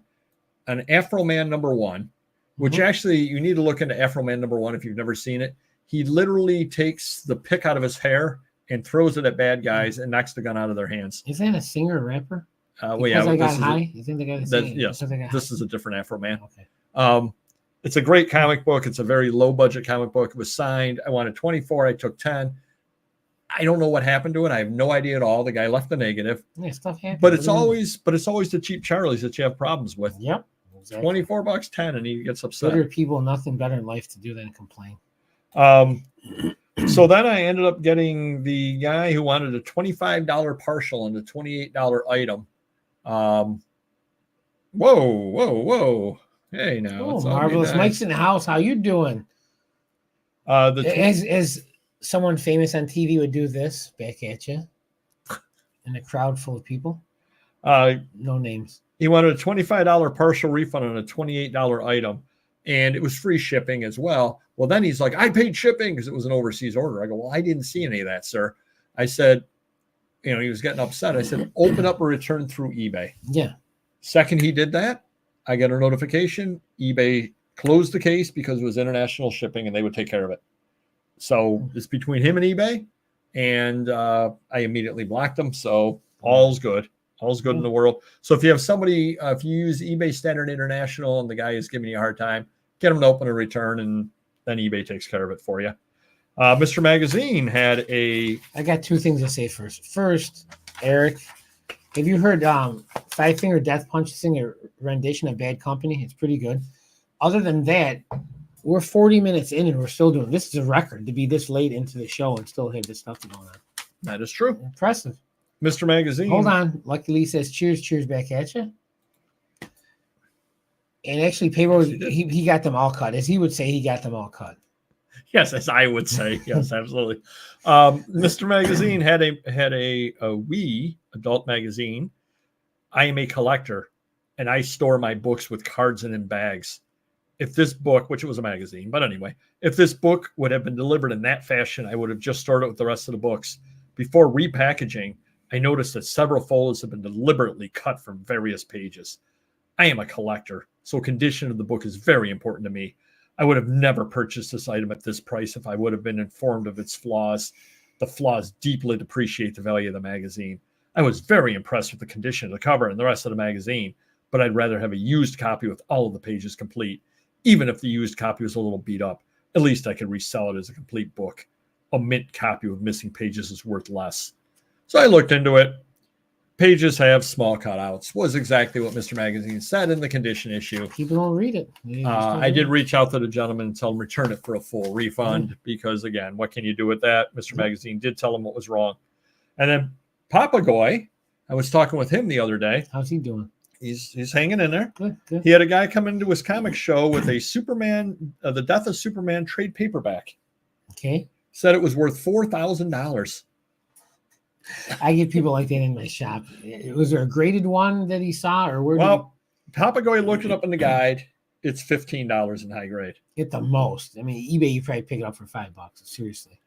an Afro Man #1, which actually you need to look into Afro Man #1 if you've never seen it. He literally takes the pick out of his hair and throws it at bad guys and knocks the gun out of their hands. Is that a singer or rapper? Well, yeah, I got high. You think the guy yes, this is a different Afro Man. Okay. It's a great comic book. It's a very low budget comic book. It was signed. I wanted 24. I took 10. I don't know what happened to it. I have no idea at all. The guy left the negative. Yeah, stuff happens. But it's always the cheap Charlies that you have problems with. Yep. Exactly. $24, 10, and he gets upset. There are people nothing better in life to do than complain. So then I ended up getting the guy who wanted a $25 partial and a $28 item. Whoa. Hey, now. Oh, marvelous. Mike's in the house. How you doing? As someone famous on TV would do this, back at you. In a crowd full of people. No names. He wanted a $25 partial refund on a $28 item. And it was free shipping as well. Well, then he's like, I paid shipping because it was an overseas order. I go, well, I didn't see any of that, sir. I said, he was getting upset. I said, open up a return through eBay. Yeah. Second he did that, I get a notification. eBay closed the case because it was international shipping and they would take care of it. So it's between him and eBay. And I immediately blocked him. So all's good. All's good in the world. So if you have somebody, if you use eBay Standard International and the guy is giving you a hard time, get them to open a return and then eBay takes care of it for you. Mr. Magazine had I got two things to say first. First, Eric, have you heard Five Finger Death Punch sing a rendition of Bad Company? It's pretty good. Other than that, we're 40 minutes in and we're still doing this. Is a record to be this late into the show and still have this stuff going on. That is true. Impressive. Mr. Magazine. Hold on. Lucky Lee says cheers back at you. And actually, Payroll, he got them all cut. As he would say, he got them all cut. Yes, as I would say. Yes, absolutely. Mr. Magazine had a wee adult magazine. I am a collector, and I store my books with cards and in bags. If this book, which it was a magazine, but anyway, if this book would have been delivered in that fashion, I would have just stored it with the rest of the books. Before repackaging, I noticed that several folders have been deliberately cut from various pages. I am a collector, so condition of the book is very important to me. I would have never purchased this item at this price if I would have been informed of its flaws. The flaws deeply depreciate the value of the magazine. I was very impressed with the condition of the cover and the rest of the magazine, but I'd rather have a used copy with all of the pages complete. Even if the used copy was a little beat up, at least I could resell it as a complete book. A mint copy with missing pages is worth less. So I looked into it. Pages have small cutouts, was exactly what Mr. Magazine said in the condition issue. People don't read it. I did reach out to the gentleman and tell him return it for a full refund because, again, what can you do with that? Mr. Magazine did tell him what was wrong. And then Papa Goy, I was talking with him the other day. How's he doing? He's hanging in there. Good. He had a guy come into his comic show with a Superman, the Death of Superman trade paperback. Okay. Said it was worth $4,000. I get people like that in my shop. Was there a graded one that he saw, or where? Well, Papa Goy looked it up in the guide. It's $15 in high grade. At the most. I mean, eBay, you probably pick it up for $5. Seriously.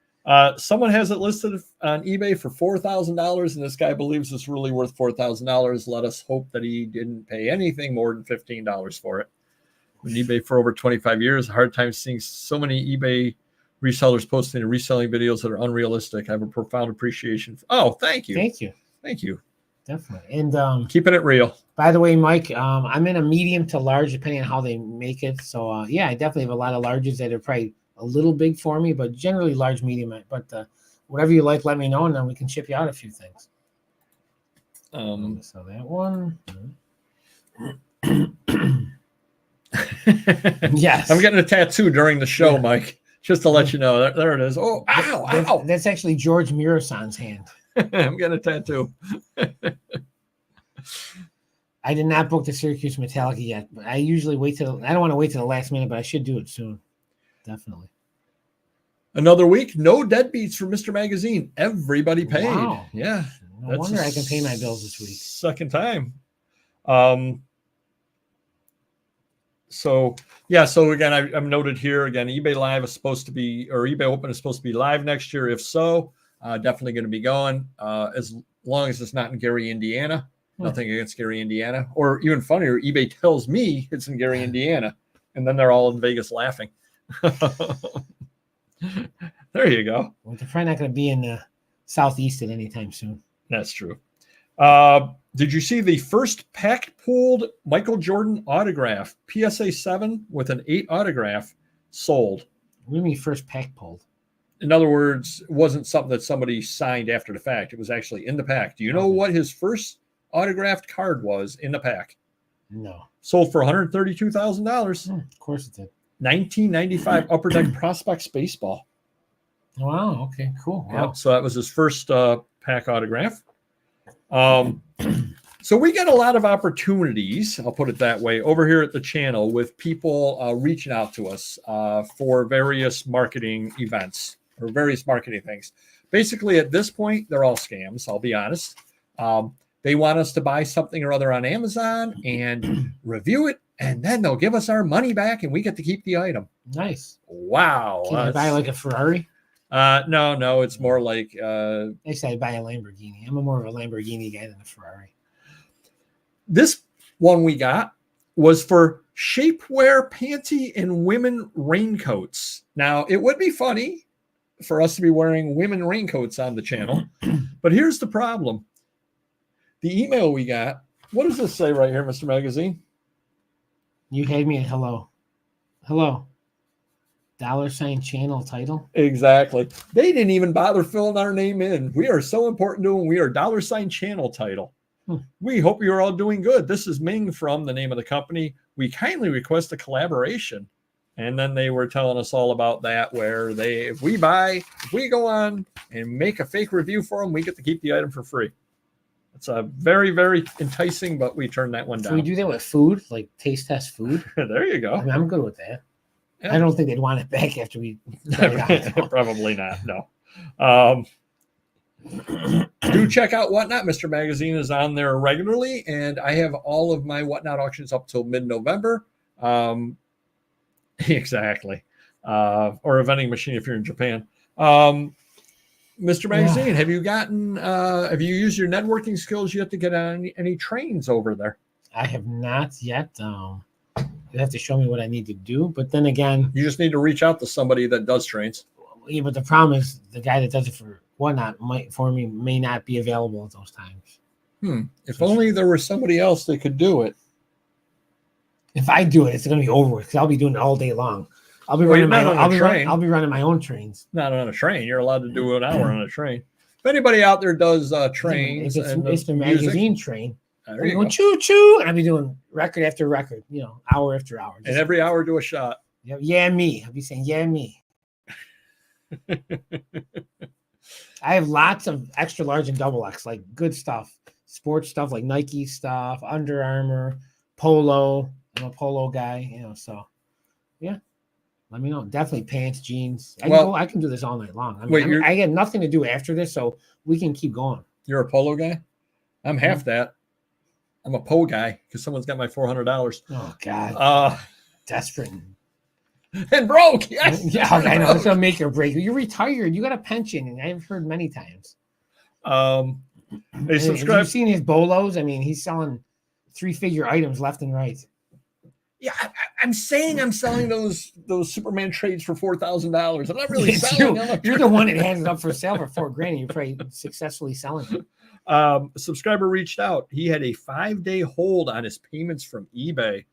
Someone has it listed on eBay for $4,000, and this guy believes it's really worth $4,000. Let us hope that he didn't pay anything more than $15 for it. On eBay for over 25 years, a hard time seeing so many eBay resellers posting and reselling videos that are unrealistic. I have a profound appreciation. Thank you. Thank you. Definitely. And keeping it real. By the way, Mike, I'm in a medium to large, depending on how they make it. So I definitely have a lot of larges that are probably a little big for me, but generally large, medium. But whatever you like, let me know, and then we can ship you out a few things. So that one. Yes. I'm getting a tattoo during the show, Mike. Just to let you know. There it is. Oh, ow. That's actually George Mirasan's hand. I'm getting a tattoo. I did not book the Syracuse Metallica yet, but I usually I don't want to wait till the last minute, but I should do it soon. Definitely. Another week, no deadbeats for Mr. Magazine. Everybody paid. Wow. Yeah. No wonder I can pay my bills this week. Second time. So again, I'm noted here again, eBay Live is supposed to be, or eBay Open is supposed to be live next year. If so, definitely going to be going as long as it's not in Gary, Indiana. Nothing against Gary, Indiana. Or even funnier, eBay tells me it's in Gary, Indiana, and then they're all in Vegas laughing. There you go. Well, they're probably not going to be in the Southeast at any time soon. That's true. Did you see the first pack pulled Michael Jordan autograph, PSA 7 with an 8 autograph sold? What do you mean first pack pulled? In other words, it wasn't something that somebody signed after the fact. It was actually in the pack. Do you know what his first autographed card was in the pack? No. Sold for $132,000. Of course it did. 1995 Upper Deck Prospects baseball. Wow. Okay. Cool. Wow. Yep, so that was his first pack autograph. So we get a lot of opportunities, I'll put it that way, over here at the channel with people reaching out to us for various marketing events or various marketing things. Basically, at this point, they're all scams, I'll be honest. They want us to buy something or other on Amazon and review it, and then they'll give us our money back and we get to keep the item. Nice. Wow. Can I buy like a Ferrari? No, it's more like actually I'd buy a Lamborghini. I'm more of a Lamborghini guy than a Ferrari. This one we got was for shapewear panty and women raincoats. Now, it would be funny for us to be wearing women raincoats on the channel, but here's the problem. The email we got, what does this say right here, Mr. Magazine? You had me at hello. $ channel title. Exactly. They didn't even bother filling our name in. We are so important to them. We are $ channel title. We hope you're all doing good. This is Ming from the name of the company. We kindly request a collaboration. And then they were telling us all about that, where if we go on and make a fake review for them, we get to keep the item for free. It's a very, very enticing, but we turned that one down. Can we do that with food, like taste test food? There you go. I mean, I'm good with that. Yeah. I don't think they'd want it back after we Probably not, no. Do check out Whatnot. Mr. Magazine is on there regularly, and I have all of my Whatnot auctions up till mid-November. Exactly. Or a vending machine if you're in Japan. Mr. Magazine, have you used your networking skills yet to get on any trains over there? I have not yet. They have to show me what I need to do. But then again, You just need to reach out to somebody that does trains. yeah, but the problem is the guy that does it for whatnot for me may not be available at those times. If only there was somebody else that could do it. If I do it, it's going to be over because I'll be doing it all day long. I'll be running my own. I'll be running my own trains. Not on a train. You're allowed to do an hour on a train. If anybody out there does trains, it's the magazine train. There I'm you going go. choo choo, and I'll be doing record after record. Hour after hour. And every hour do a shot. Yeah, me. I'll be saying yeah, me. I have lots of extra large and double X, like good stuff, sports stuff like Nike stuff, Under Armour, Polo. I'm a Polo guy, so yeah. Let me know. Definitely pants, jeans. I can do this all night long. I get nothing to do after this, so we can keep going. You're a Polo guy? I'm half that. I'm a Po guy because someone's got my $400. Oh God. Desperate. And broke. Yes. Yeah, I know. It's gonna make or break. You're retired. You got a pension, and I've heard many times. They subscribe. You've seen his bolos. I mean, he's selling 3-figure items left and right. Yeah, I'm saying I'm selling those Superman trades for $4,000. I'm not really selling them. You're the one that has it up for sale for $4,000. And you're probably successfully selling it. A subscriber reached out. He had a 5-day hold on his payments from eBay.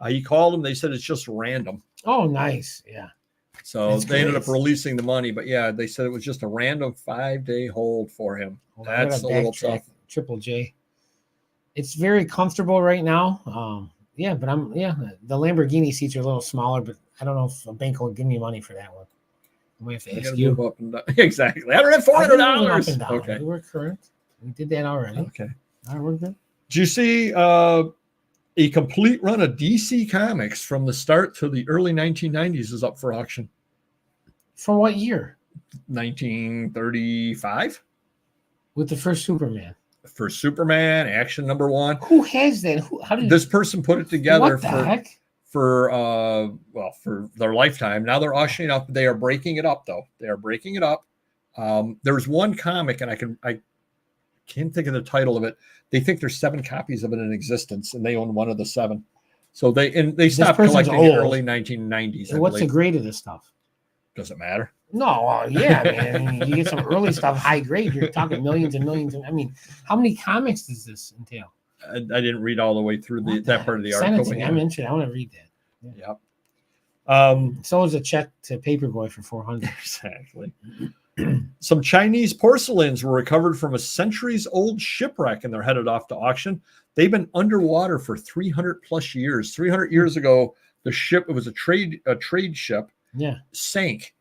He called them. They said it's just random. Oh, nice. Yeah. So they ended up releasing the money. But yeah, they said it was just a random 5-day hold for him. That's a little tough. Triple J. It's very comfortable right now. Yeah, but the Lamborghini seats are a little smaller, but I don't know if a bank will give me money for that one. We have to ask you. Move up and down. Exactly. I don't have $400. Okay. We're current. We did that already. Okay. All right, we're good. Did you see a complete run of DC Comics from the start to the early 1990s is up for auction? From what year? 1935. With the first Superman. For Superman, Action #1. Who has that? How did this person put it together? What the heck? For their lifetime. Now they're auctioning up. They are breaking it up, though. They are breaking it up. There's one comic, and I can't think of the title of it. They think there's 7 copies of it in existence, and they own one of the 7. So they stopped collecting in the early 1990s. And what's the grade of this stuff? Does it matter? No, yeah, man. I mean, you get some early stuff, high grade. You're talking millions and millions. I mean, how many comics does this entail? I didn't read all the way through that part of the article. I'm interested. I want to read that. Yep. So is a check to Paperboy for $400. Exactly. Some Chinese porcelains were recovered from a centuries-old shipwreck, and they're headed off to auction. They've been underwater for 300 plus years. 300 years ago, the ship, it was a trade ship, sank.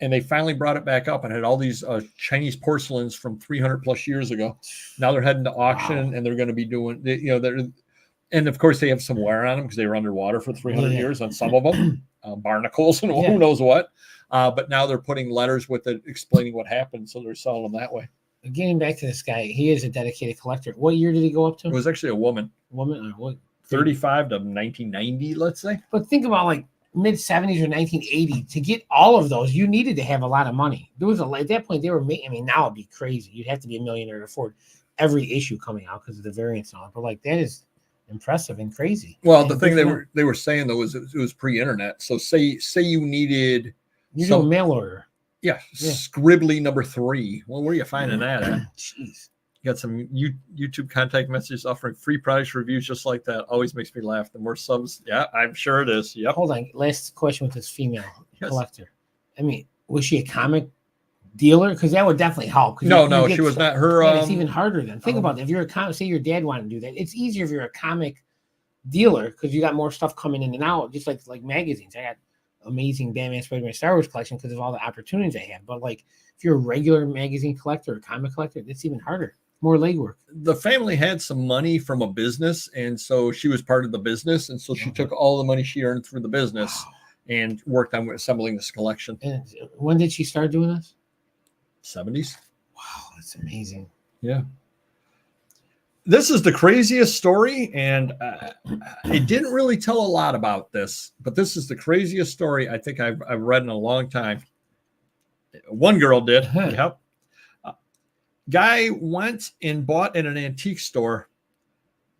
And they finally brought it back up and had all these Chinese porcelains from 300 plus years ago. Now they're heading to auction, and they're going to be doing, and of course they have some wear on them because they were underwater for 300 years on some of them, barnacles and who knows what. But now they're putting letters with it explaining what happened, so they're selling them that way. Getting back to this guy, he is a dedicated collector. What year did he go up to? It was actually a woman. Woman, what? 35 to 1990, let's say. But think about mid-70s or 1980 to get all of those. You needed to have a lot of money. There was at that point they were making. I mean, now it'd be crazy. You'd have to be a millionaire to afford every issue coming out because of the variants and all. But that is impressive and crazy. Well, the thing they were saying though was it was pre-internet. So say you needed do a mail order. Yeah, Scribbly #3. Well, where are you finding that at? Jeez. You got some YouTube contact messages offering free price reviews just like that. Always makes me laugh. The more subs, I'm sure it is. Yep. Hold on. Last question with this female collector. I mean, was she a comic dealer? Because that would definitely help. No, she was not. Her. It's even harder then. Think about it. If you're a comic, say your dad wanted to do that. It's easier if you're a comic dealer because you got more stuff coming in and out, just like magazines. I got amazing Batman, Spider-Man, Star Wars collection because of all the opportunities I have. But if you're a regular magazine collector or comic collector, it's even harder. More legwork. The family had some money from a business, and so she was part of the business, and so she took all the money she earned through the business and worked on assembling this collection. And when did she start doing this? 70s. Wow, that's amazing. Yeah. This is the craziest story, and it didn't really tell a lot about this, but this is the craziest story I think I've read in a long time. One girl did. Yep. Guy went and bought in an antique store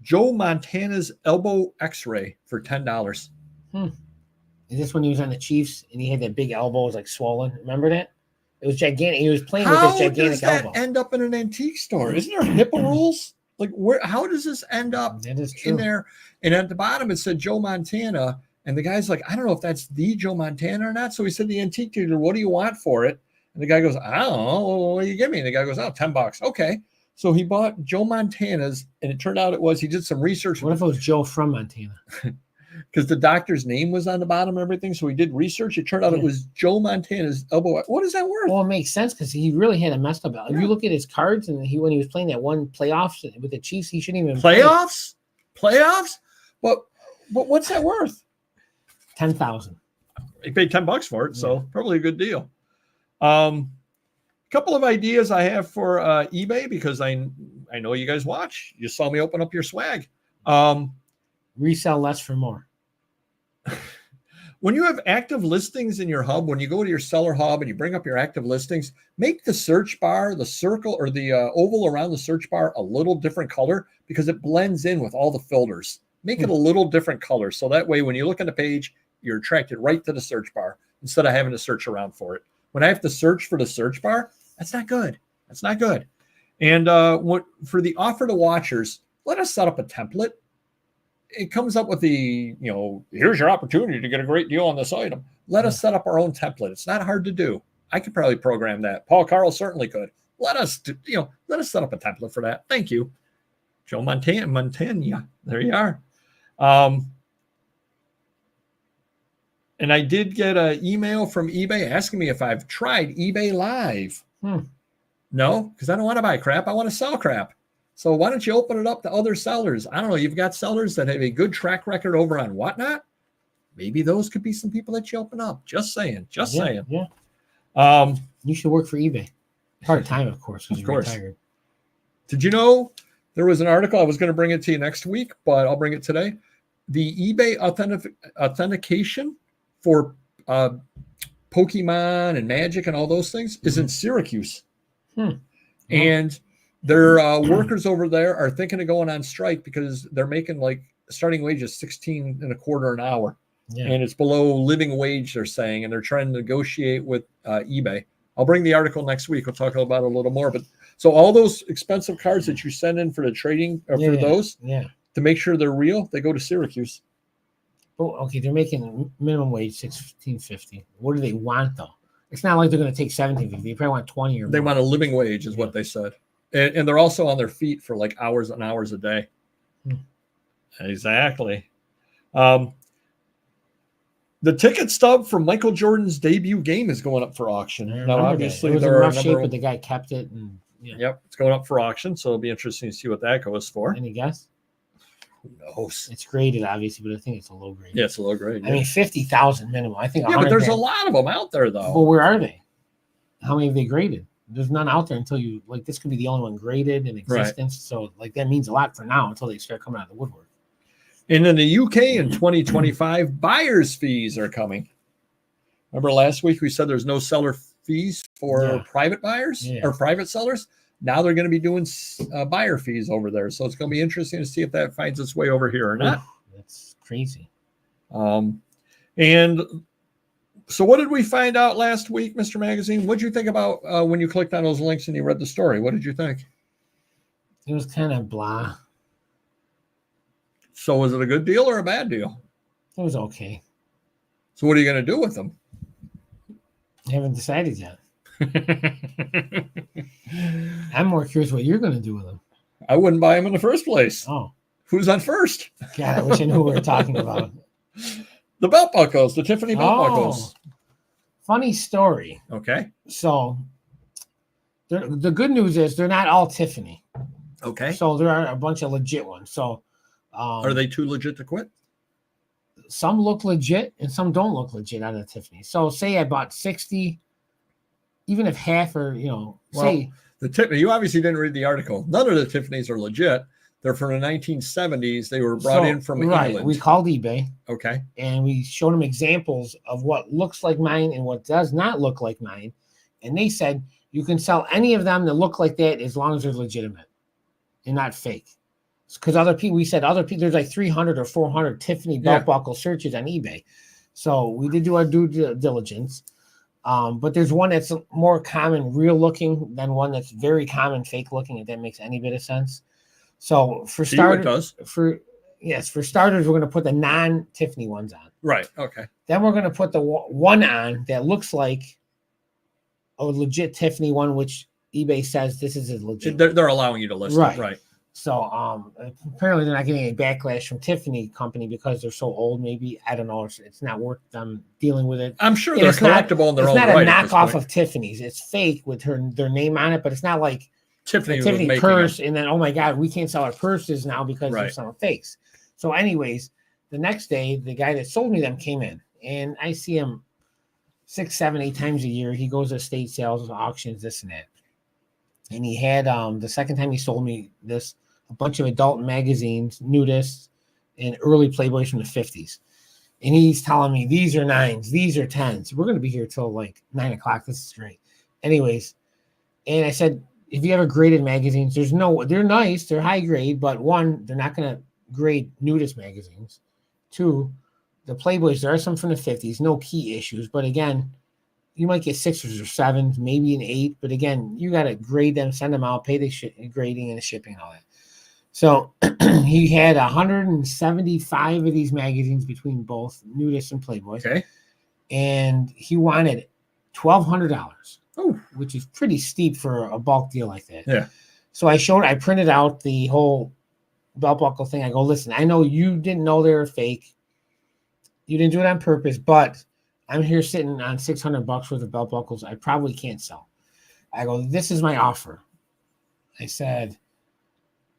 Joe Montana's elbow X-ray for $10. Is this when he was on the Chiefs and he had that big elbow, was like swollen? Remember that? It was gigantic. He was playing with this How gigantic does that elbow. end up in an antique store? Isn't there HIPAA rules? Like, where? How does this end up That is true. in there? And at the bottom, it said Joe Montana. And the guy's like, I don't know if that's the Joe Montana or not. So he said, the antique dealer, what do you want for it? And the guy goes, I don't know. Well, what do you give me? And the guy goes, oh, $10. Okay. So he bought Joe Montana's, and it turned out he did some research. What if it was Joe from Montana? Because the doctor's name was on the bottom and everything. So he did research. It turned out it was Joe Montana's elbow. What is that worth? Well, it makes sense because he really had a messed up elbow. If you look at his cards, and when he was playing that one playoffs with the Chiefs, he shouldn't even Playoffs? But what's that worth? 10,000. He paid $10 for it, so probably a good deal. Couple of ideas I have for eBay, because I know you guys watch. You saw me open up your swag. Resell less for more. When you have active listings in your hub, when you go to your seller hub and you bring up your active listings, make the search bar, the circle or the oval around the search bar, a little different color, because it blends in with all the filters. Make it a little different color. So that way, when you look on the page, you're attracted right to the search bar instead of having to search around for it. When I have to search for the search bar, that's not good. That's not good. And for the offer to watchers, let us set up a template. It comes up with here's your opportunity to get a great deal on this item. Let us set up our own template. It's not hard to do. I could probably program that. Paul Carl certainly could. Let us set up a template for that. Thank you. Joe Montana. There you are. And I did get an email from eBay asking me if I've tried eBay Live. No, because I don't want to buy crap. I want to sell crap. So why don't you open it up to other sellers? I don't know. You've got sellers that have a good track record over on Whatnot. Maybe those could be some people that you open up. Just saying. Yeah. You should work for eBay. Part-time, of course, because you're retired. Did you know there was an article? I was going to bring it to you next week, but I'll bring it today. The eBay authentication for Pokemon and Magic and all those things is in Syracuse. And their workers over there are thinking of going on strike because they're making starting wage is $16.25 an hour. And it's below living wage, they're saying, and they're trying to negotiate with eBay. I'll bring the article next week. We'll talk about it a little more. But so all those expensive cards that you send in for the trading to make sure they're real, they go to Syracuse. Oh, okay, they're making minimum wage $16.50. What do they want though? It's not like they're going to take $17.50. They probably want 20 or more. They want a living wage, is what they said, and they're also on their feet for hours and hours a day. Exactly. The ticket stub for Michael Jordan's debut game is going up for auction. Now, obviously, it was in rough shape, but the guy kept it. And yep, it's going up for auction, so it'll be interesting to see what that goes for. Any guess? Who knows? It's graded, obviously, but I think it's a low grade. Yeah, it's a low grade. I mean, 50,000 minimum. I think. Yeah, but there's a lot of them out there, though. Well, where are they? How many have they graded? There's none out there until this could be the only one graded in existence. Right. So, that means a lot for now until they start coming out of the woodwork. And in the UK in 2025, buyer's fees are coming. Remember last week we said there's no seller fees for private buyers or private sellers? Now they're going to be doing buyer fees over there. So it's going to be interesting to see if that finds its way over here or not. That's crazy. And so what did we find out last week, Mr. Magazine? What did you think about when you clicked on those links and you read the story? What did you think? It was kind of blah. So was it a good deal or a bad deal? It was okay. So what are you going to do with them? I haven't decided yet. I'm more curious what you're going to do with them. I wouldn't buy them in the first place. Oh. Who's on first? God, I wish I knew who we were talking about. The belt buckles, the Tiffany belt buckles. Funny story. Okay. So the good news is they're not all Tiffany. Okay. So there are a bunch of legit ones. So are they too legit to quit? Some look legit and some don't look legit out of Tiffany. So say I bought 60, even if half are, say the Tiffany, you obviously didn't read the article. None of the Tiffany's are legit. They're from the 1970s. They were brought in from England. We called eBay. Okay. And we showed them examples of what looks like mine and what does not look like mine. And they said you can sell any of them that look like that as long as they're legitimate and not fake. because we said other people, there's like 300 or 400 Tiffany belt buckle searches on eBay. So we did do our due diligence. But there's one that's more common, real looking, than one that's very common, fake looking, if that makes any bit of sense. So for starters, for starters, we're going to put the non-Tiffany ones on. Right. Okay. Then we're going to put the one on that looks like a legit Tiffany one, which eBay says this is a legit. They're allowing you to list it. Right. So apparently they're not getting any backlash from Tiffany company because they're so old. Maybe, I don't know. It's not worth them dealing with it. I'm sure they're collectible in their own right. It's not a knockoff of Tiffany's. It's fake with their name on it, but it's not like Tiffany purse. And then, oh my God, we can't sell our purses now because they're selling fakes. So anyways, the next day, the guy that sold me them came in, and I see him 6, 7, 8 times a year. He goes to estate sales, auctions, this and that. And he had the second time he sold me this, a bunch of adult magazines, nudists, and early Playboys from the 50s. And he's telling me, these are 9s, these are 10s. We're going to be here till like 9 o'clock. This is great. Anyways, and I said, if you ever graded magazines, they're nice, they're high grade, but one, they're not going to grade nudist magazines. 2, the Playboys, there are some from the 50s, no key issues. But again, you might get 6s or 7s, maybe an 8. But again, you got to grade them, send them out, pay the grading and the shipping and all that. So he had 175 of these magazines between both Nudist and Playboys. Okay. And he wanted $1,200, which is pretty steep for a bulk deal like that. Yeah. So I printed out the whole belt buckle thing. I go, listen, I know you didn't know they were fake. You didn't do it on purpose, but I'm here sitting on $600 worth of belt buckles I probably can't sell. I go, this is my offer. I said,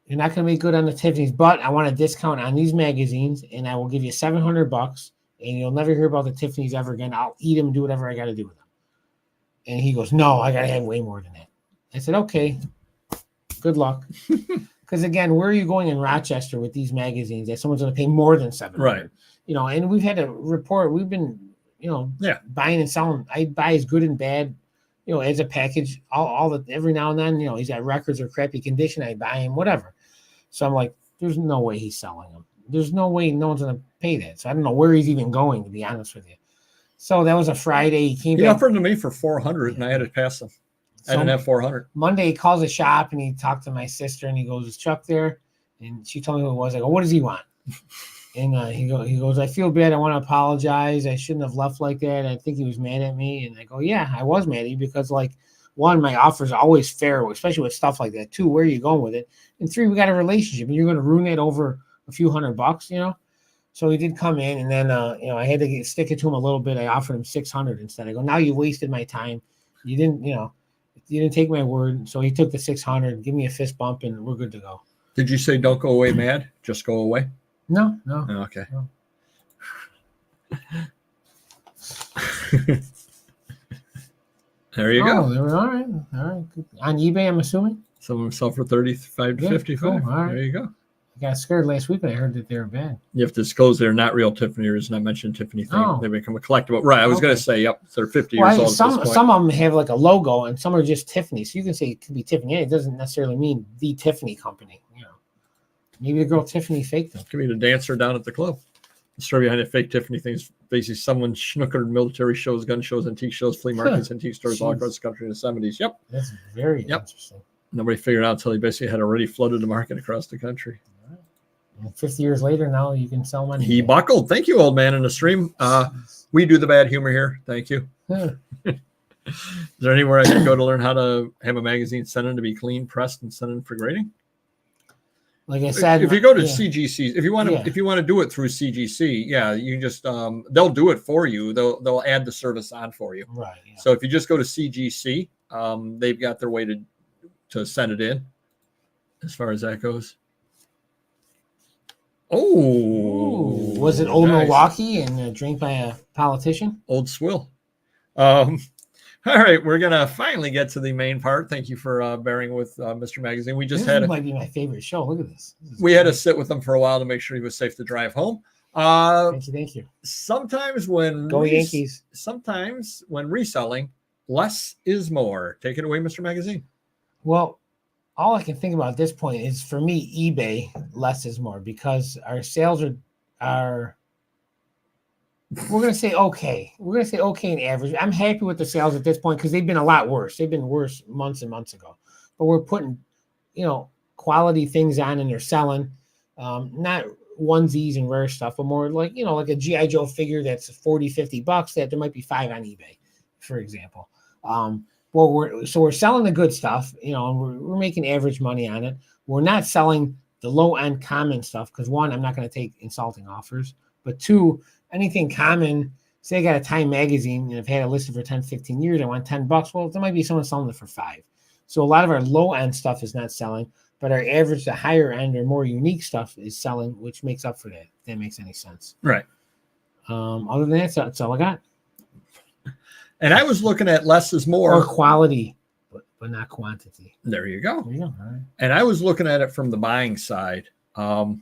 you're not going to make good on the Tiffany's, but I want a discount on these magazines, and I will give you $700, and you'll never hear about the Tiffany's ever again. I'll eat them and do whatever I got to do with them. And he goes, no, I got to have way more than that. I said, okay, good luck. Because again, where are you going in Rochester with these magazines that someone's going to pay more than $700? Right. You know, and we've had a report. We've been, buying and selling. I buy as good and bad, as a package. All the every now and then, he's got records or crappy condition. I buy him, whatever. So I'm like, there's no way he's selling them. There's no way no one's going to pay that. So I don't know where he's even going, to be honest with you. So that was a Friday. He offered to me for $400, and I had to pass him. I didn't have $400. Monday, he calls the shop, and he talked to my sister, and he goes, is Chuck there? And she told me who it was. I go, what does he want? And he goes, I feel bad. I want to apologize. I shouldn't have left like that. I think he was mad at me. And I go, yeah, I was mad at you because, like, 1, my offers are always fair, especially with stuff like that. 2, where are you going with it? And 3, we got a relationship, and you're going to ruin it over a few $100, So he did come in, and then, I had to stick it to him a little bit. I offered him $600 instead. I go, now you wasted my time. You didn't take my word. So he took the $600, give me a fist bump, and we're good to go. Did you say don't go away mad? Just go away? No. Oh, okay. No. There you go. They were all right. Good. On eBay, I'm assuming? Some of them sell for 35 to 55. Cool. All right. There you go. I got scared last week when I heard that they were bad. You have to disclose they're not real Tiffany, or is not mentioned Tiffany thing. They become a collectible. Right. I was going to say, yep, they're 50 years old. Some of them have like a logo, and some are just Tiffany. So you can say it could be Tiffany. It doesn't necessarily mean the Tiffany company. Maybe the girl Tiffany faked them. Could be the dancer down at the club. The story behind the fake Tiffany thing is basically someone snookered military shows, gun shows, antique shows, flea markets, antique stores all across the country in the 70s. Yep. That's very interesting. Nobody figured out until he basically had already flooded the market across the country. And 50 years later, now you can sell money. He buckled. Thank you, old man in the stream. We do the bad humor here. Thank you. Is there anywhere I can go to learn how to have a magazine sent in to be clean, pressed, and sent in for grading? Like I said, if you go to CGC, if you want to do it through CGC, you can just they'll do it for you. They'll add the service on for you. Right. Yeah. So if you just go to CGC, they've got their way to send it in. As far as that goes. Oh, was it Old Milwaukee and drank by a politician? Old Swill. All right, we're going to finally get to the main part. Thank you for bearing with Mr. Magazine. We just might be my favorite show. Look at this. We had to sit with him for a while to make sure he was safe to drive home. Thank you. Sometimes when Yankees. Sometimes when reselling, less is more. Take it away, Mr. Magazine. Well, all I can think about at this point is, for me, eBay, less is more, because our sales are we're going to say okay. We're going to say okay in average. I'm happy with the sales at this point because they've been a lot worse. They've been worse months and months ago. But we're putting, quality things on, and they're selling. Not onesies and rare stuff, but more like, like a G.I. Joe figure that's $40-$50 that there might be 5 on eBay, for example. Well, we're selling the good stuff, and we're making average money on it. We're not selling the low end common stuff because, one, I'm not going to take insulting offers, but two, anything common. Say I got a Time magazine and I've had it listed for 10, 15 years. I want $10. Well, there might be someone selling it for 5. So a lot of our low end stuff is not selling, but our average to higher end or more unique stuff is selling, which makes up for that. If that makes any sense. Right. Other than that, that's all I got. And I was looking at less is more. Or quality, but not quantity. There you go. There you go. All right. And I was looking at it from the buying side. There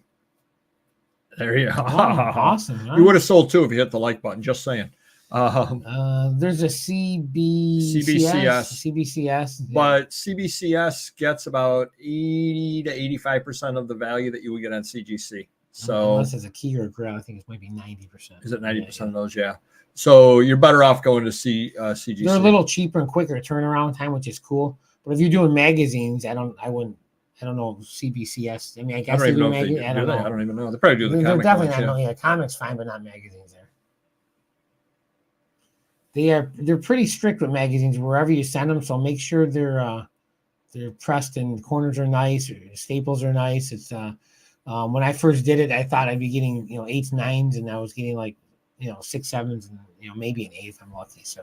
you go. Awesome. You would have sold 2 if you hit the like button. Just saying. There's a CBCS. But CBCS gets about 80 to 85% of the value that you would get on CGC. So unless it's a key or a grill, I think it might be 90%. Is it 90% of those? Yeah. So you're better off going to CGC. They're a little cheaper and quicker turnaround time, which is cool. But if you're doing magazines, I don't know CBCS. I mean, I guess they do magazines. I don't know. I don't even know. They probably do the comic. They're definitely not. Yeah, comics fine, but not magazines. They're pretty strict with magazines wherever you send them. So make sure they're pressed and corners are nice, or staples are nice. It's when I first did it, I thought I'd be getting 8s, 9s, and I was getting like 6, 7s, and maybe an 8 if I'm lucky. So.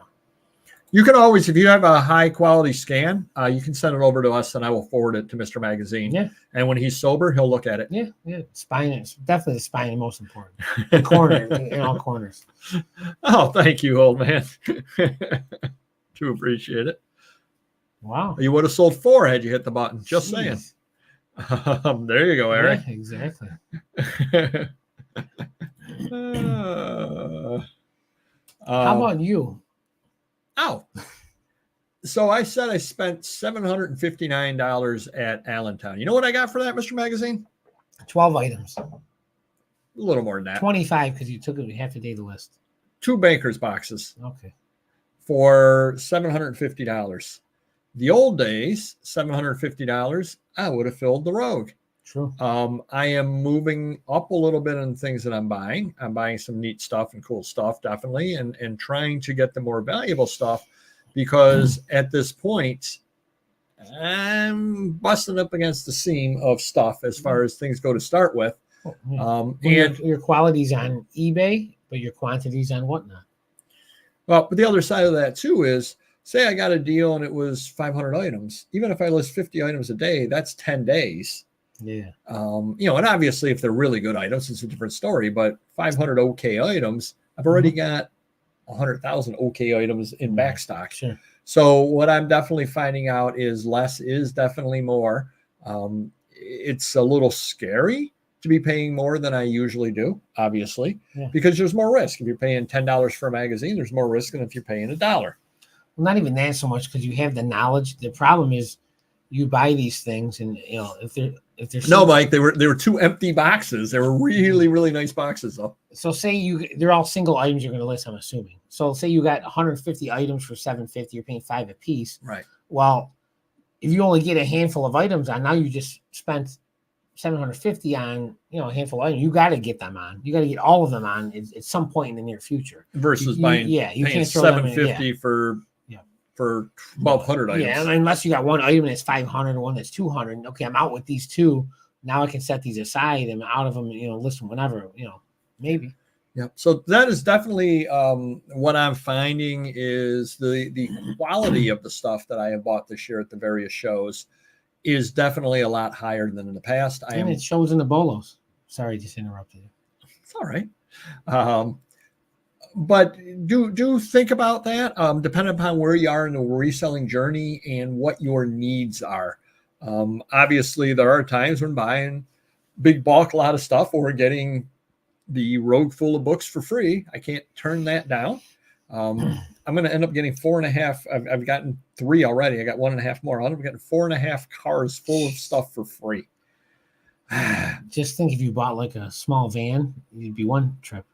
You can always, if you have a high quality scan, you can send it over to us and I will forward it to Mr. Magazine. Yeah. And when he's sober, he'll look at it. Yeah. Spine is definitely the spine is most important. The corner, in all corners. Oh, thank you, old man. Do appreciate it. Wow. You would have sold 4 had you hit the button. Just saying. There you go, Eric. Yeah, exactly. How about you? Oh, so I said I spent $759 at Allentown. You know what I got for that, Mr. Magazine? 12 items. A little more than that. 25 because you took it half a day to list. 2 baker's boxes. Okay. For $750. The old days, $750, I would have filled the Rogue. True. I am moving up a little bit on things that I'm buying. I'm buying some neat stuff and cool stuff, definitely, and trying to get the more valuable stuff because at this point, I'm busting up against the seam of stuff as far as things go to start with. And your quality's on eBay, but your quantity's on whatnot. Well, but the other side of that too is, say I got a deal and it was 500 items. Even if I list 50 items a day, that's 10 days. Yeah. And obviously if they're really good items, it's a different story, but 500 okay items, I've already got 100,000 okay items in back stock. Sure. So what I'm definitely finding out is less is definitely more. It's a little scary to be paying more than I usually do, obviously, because there's more risk. If you're paying $10 for a magazine, there's more risk than if you're paying $1. Well, not even that so much because you have the knowledge. The problem is you buy these things and if they're no, Mike, they were 2 empty boxes. They were really, really nice boxes though. So say they're all single items you're going to list, I'm assuming. So say you got 150 items for $750, you're paying $5 a piece. Right. Well, if you only get a handful of items on, now you just spent $750 on a handful of items. You got to get them on. You got to get all of them on at some point in the near future. Versus buying you paying can't throw $750 for 1,200 items. Yeah, unless you got one item that's 500 or one that's 200. Okay, I'm out with these 2. Now I can set these aside and out of them, list them whenever, maybe. Yeah. So that is definitely what I'm finding is the quality of the stuff that I have bought this year at the various shows is definitely a lot higher than in the past. And it shows in the bolos. Sorry, just interrupted you. It's all right. But do think about that, depending upon where you are in the reselling journey and what your needs are. Obviously, there are times when buying big bulk, a lot of stuff, or getting the Rogue full of books for free. I can't turn that down. I'm going to end up getting 4.5. I've gotten 3 already. I got 1.5 more. I'll end up getting 4.5 cars full of stuff for free. Just think if you bought like a small van, you'd be one trip.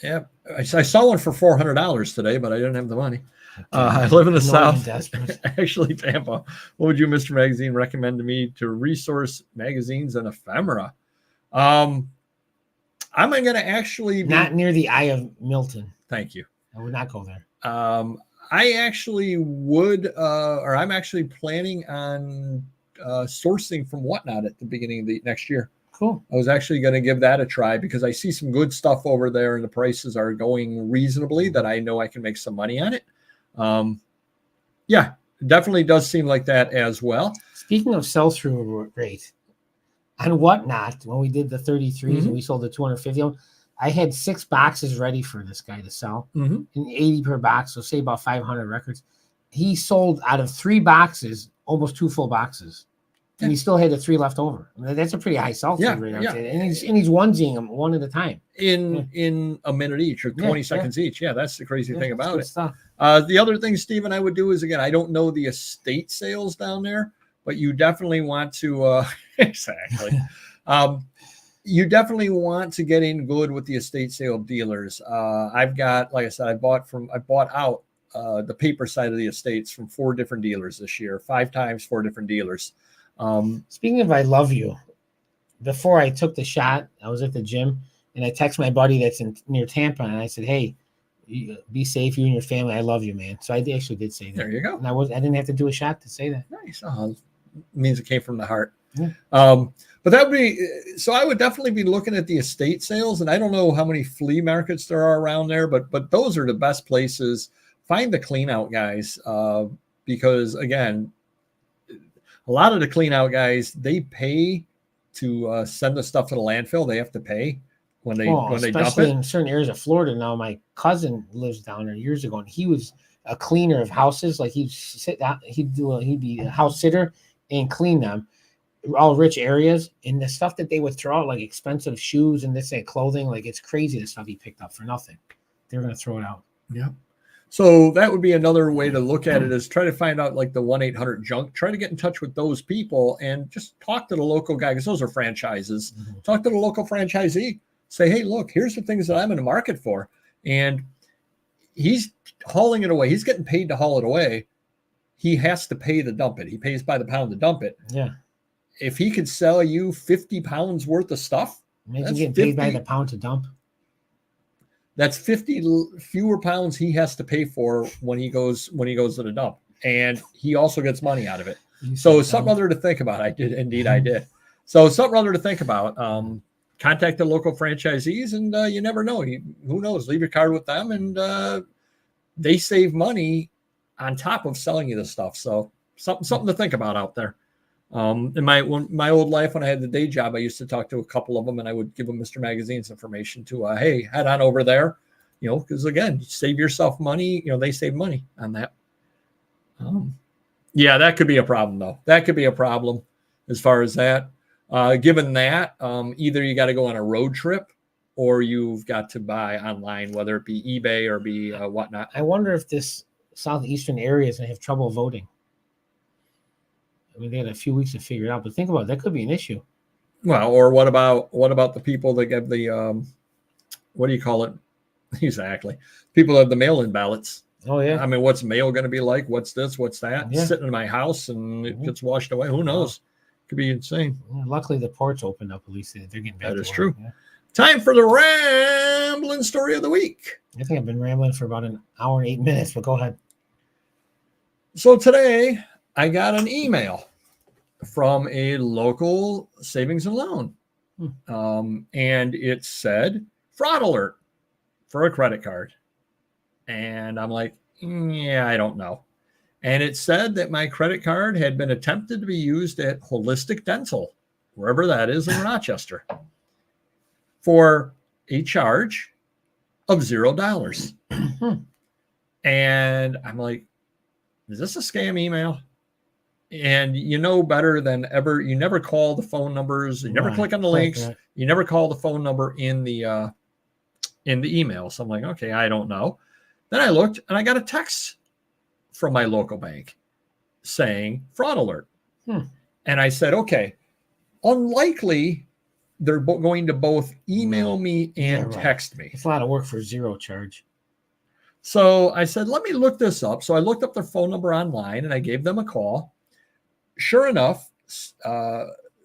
Yeah, I saw one for $400 today, but I didn't have the money. I live in the South, actually Tampa. What would you, Mr. Magazine, recommend to me to resource magazines and ephemera? I'm going to actually be not near the Eye of Milton. Thank you. I would not go there. I actually would, or I'm actually planning on sourcing from Whatnot at the beginning of the next year. Cool. I was actually going to give that a try because I see some good stuff over there and the prices are going reasonably that I know I can make some money on it. Yeah, definitely does seem like that as well. Speaking of sell-through rate, on Whatnot, when we did the 33s and we sold the 250 of them, I had 6 boxes ready for this guy to sell, and 80 per box, so say about 500 records. He sold out of 3 boxes, almost 2 full boxes, and he still had the 3 left over. I mean, that's a pretty high sell-through rate. And he's onesying them one at a time in a minute each or 20 seconds each. Yeah, that's the crazy thing about it. Stuff. The other thing, Stephen, I would do is, again, I don't know the estate sales down there, but you definitely want to exactly. You definitely want to get in good with the estate sale dealers. I've got, like I said, I bought out the paper side of the estates from 4 different dealers this year, 5 times, 4 different dealers. Speaking of I love you, before I took the shot, I was at the gym and I texted my buddy that's near Tampa and I said, hey, be safe, you and your family. I love you, man. So I actually did say that. There you go. And I didn't have to do a shot to say that. Nice. Means it came from the heart. Yeah. But that would be, so I would definitely be looking at the estate sales, and I don't know how many flea markets there are around there, but those are the best places. Find the clean out guys, because again, a lot of the clean out guys, they pay to send the stuff to the landfill. They have to pay when they dump it. Especially in certain areas of Florida now. My cousin lives down there years ago, and he was a cleaner of houses. Like he'd be a house sitter and clean them. All rich areas, and the stuff that they would throw out, like expensive shoes and this and clothing, like it's crazy the stuff he picked up for nothing. They're going to throw it out. Yeah. So that would be another way to look at it, is try to find out like the 1-800-JUNK. Try to get in touch with those people and just talk to the local guy, because those are franchises. Talk to the local franchisee. Say, hey, look, here's the things that I'm in the market for. And he's hauling it away. He's getting paid to haul it away. He has to pay to dump it. He pays by the pound to dump it. Yeah. If he could sell you 50 pounds worth of stuff, imagine getting paid by the pound to dump. That's 50 fewer pounds he has to pay for when he goes to the dump, and he also gets money out of it. So something other to think about. I did. So something other to think about. Contact the local franchisees, and you never know. Who knows? Leave your card with them, and they save money on top of selling you the stuff. So something to think about out there. In my old life, when I had the day job, I used to talk to a couple of them, and I would give them Mr. Magazine's information to, hey, head on over there, because again, you save yourself money. They save money on that. Yeah, that could be a problem though. That could be a problem as far as that. Given that, either you got to go on a road trip, or you've got to buy online, whether it be eBay or be whatnot. I wonder if this southeastern area is going to have trouble voting. I mean, they had a few weeks to figure it out, but think about it, that could be an issue. Well, or what about the people that get the what do you call it? Exactly. People have the mail-in ballots. Oh yeah. I mean, what's mail going to be like? What's this? What's that? Yeah. Sitting in my house and it gets washed away. Who knows? Could be insane. Yeah, luckily, the ports opened up. At least they're getting back. That is true. Yeah. Time for the rambling story of the week. I think I've been rambling for about an hour and 8 minutes, but go ahead. So today, I got an email from a local savings and loan. And it said fraud alert for a credit card. And I'm like, yeah, I don't know. And it said that my credit card had been attempted to be used at Holistic Dental, wherever that is in Rochester, for a charge of $0. And I'm like, is this a scam email? And you know better than ever. You never call the phone numbers. You never click on the links. You never call the phone number in the in the email. So I'm like, okay, I don't know. Then I looked and I got a text from my local bank saying fraud alert. And I said, okay, unlikely they're going to both email me and text me. It's a lot of work for zero charge. So I said, let me look this up. So I looked up their phone number online and I gave them a call. Sure enough,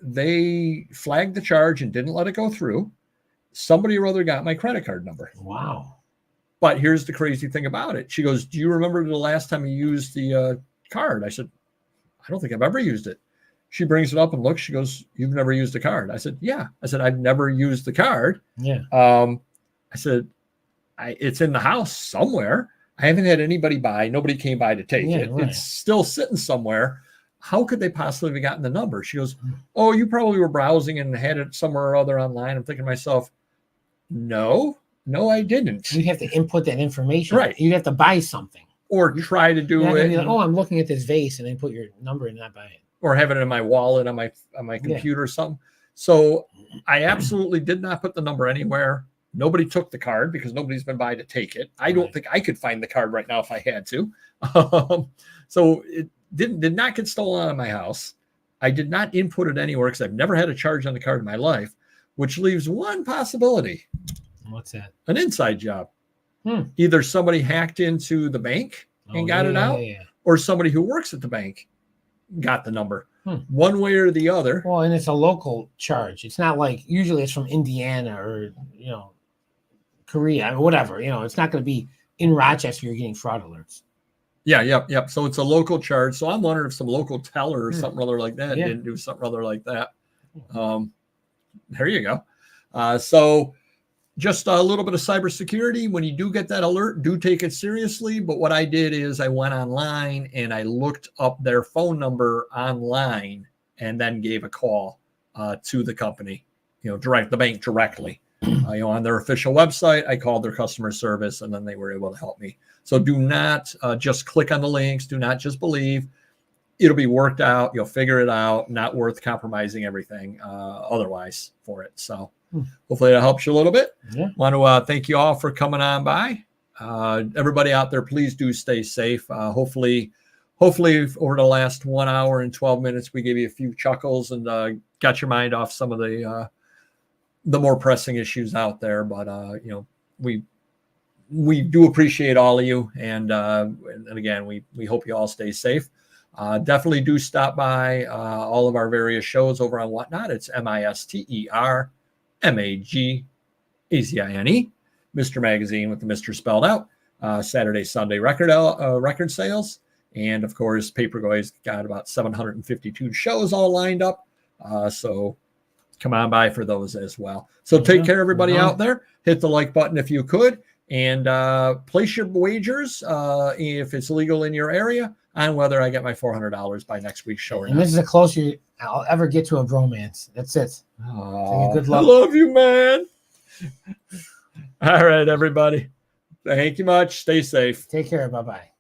they flagged the charge and didn't let it go through. Somebody or other got my credit card number. Wow. But here's the crazy thing about it. She goes, do you remember the last time you used the card? I said, I don't think I've ever used it. She brings it up and looks. She goes, you've never used a card? I said, yeah. I said, I've never used the card. Yeah. I said, it's in the house somewhere. I haven't had anybody buy. Nobody came by to take it. Right. It's still sitting somewhere. How could they possibly have gotten the number? She goes, oh, you probably were browsing and had it somewhere or other online. I'm thinking to myself, no, I didn't. You have to input that information. Right. You have to buy something. Or try to do it. Be like, oh, I'm looking at this vase, and then put your number and not buy it. Or have it in my wallet on my computer or something. So I absolutely did not put the number anywhere. Nobody took the card because nobody's been by to take it. I don't think I could find the card right now if I had to. So it did not get stolen out of my house. I did not input it anywhere because I've never had a charge on the card in my life, which leaves one possibility. What's that? An inside job. Either somebody hacked into the bank and got it out, or somebody who works at the bank got the number. One way or the other. Well, and it's a local charge. It's not like usually it's from Indiana or Korea or whatever. It's not going to be in Rochester. You're getting fraud alerts. Yeah, yep. So it's a local charge. So I'm wondering if some local teller or something other like that didn't do something other like that. There you go. So just a little bit of cybersecurity. When you do get that alert, do take it seriously. But what I did is I went online and I looked up their phone number online and then gave a call to the company, the bank directly. On their official website, I called their customer service and then they were able to help me. So do not just click on the links. Do not just believe. It'll be worked out. You'll figure it out. Not worth compromising everything otherwise for it. So hopefully that helps you a little bit. Want to thank you all for coming on by. Everybody out there, please do stay safe. Hopefully over the last 1 hour and 12 minutes, we gave you a few chuckles and got your mind off some of the more pressing issues out there. But we do appreciate all of you, and again, we hope you all stay safe. Definitely do stop by all of our various shows over on Whatnot. It's MisterMagazine, Mr. Magazine with the Mr. spelled out. Saturday, Sunday record sales, and of course, Paperboy's got about 752 shows all lined up. So come on by for those as well. So take care, everybody out there. Hit the like button if you could, and place your wagers if it's legal in your area on whether I get my $400 by next week's show or not. And this is the closest I'll ever get to a bromance. That's it. Oh, good luck. I love you, man. All right, everybody. Thank you much. Stay safe. Take care. Bye-bye.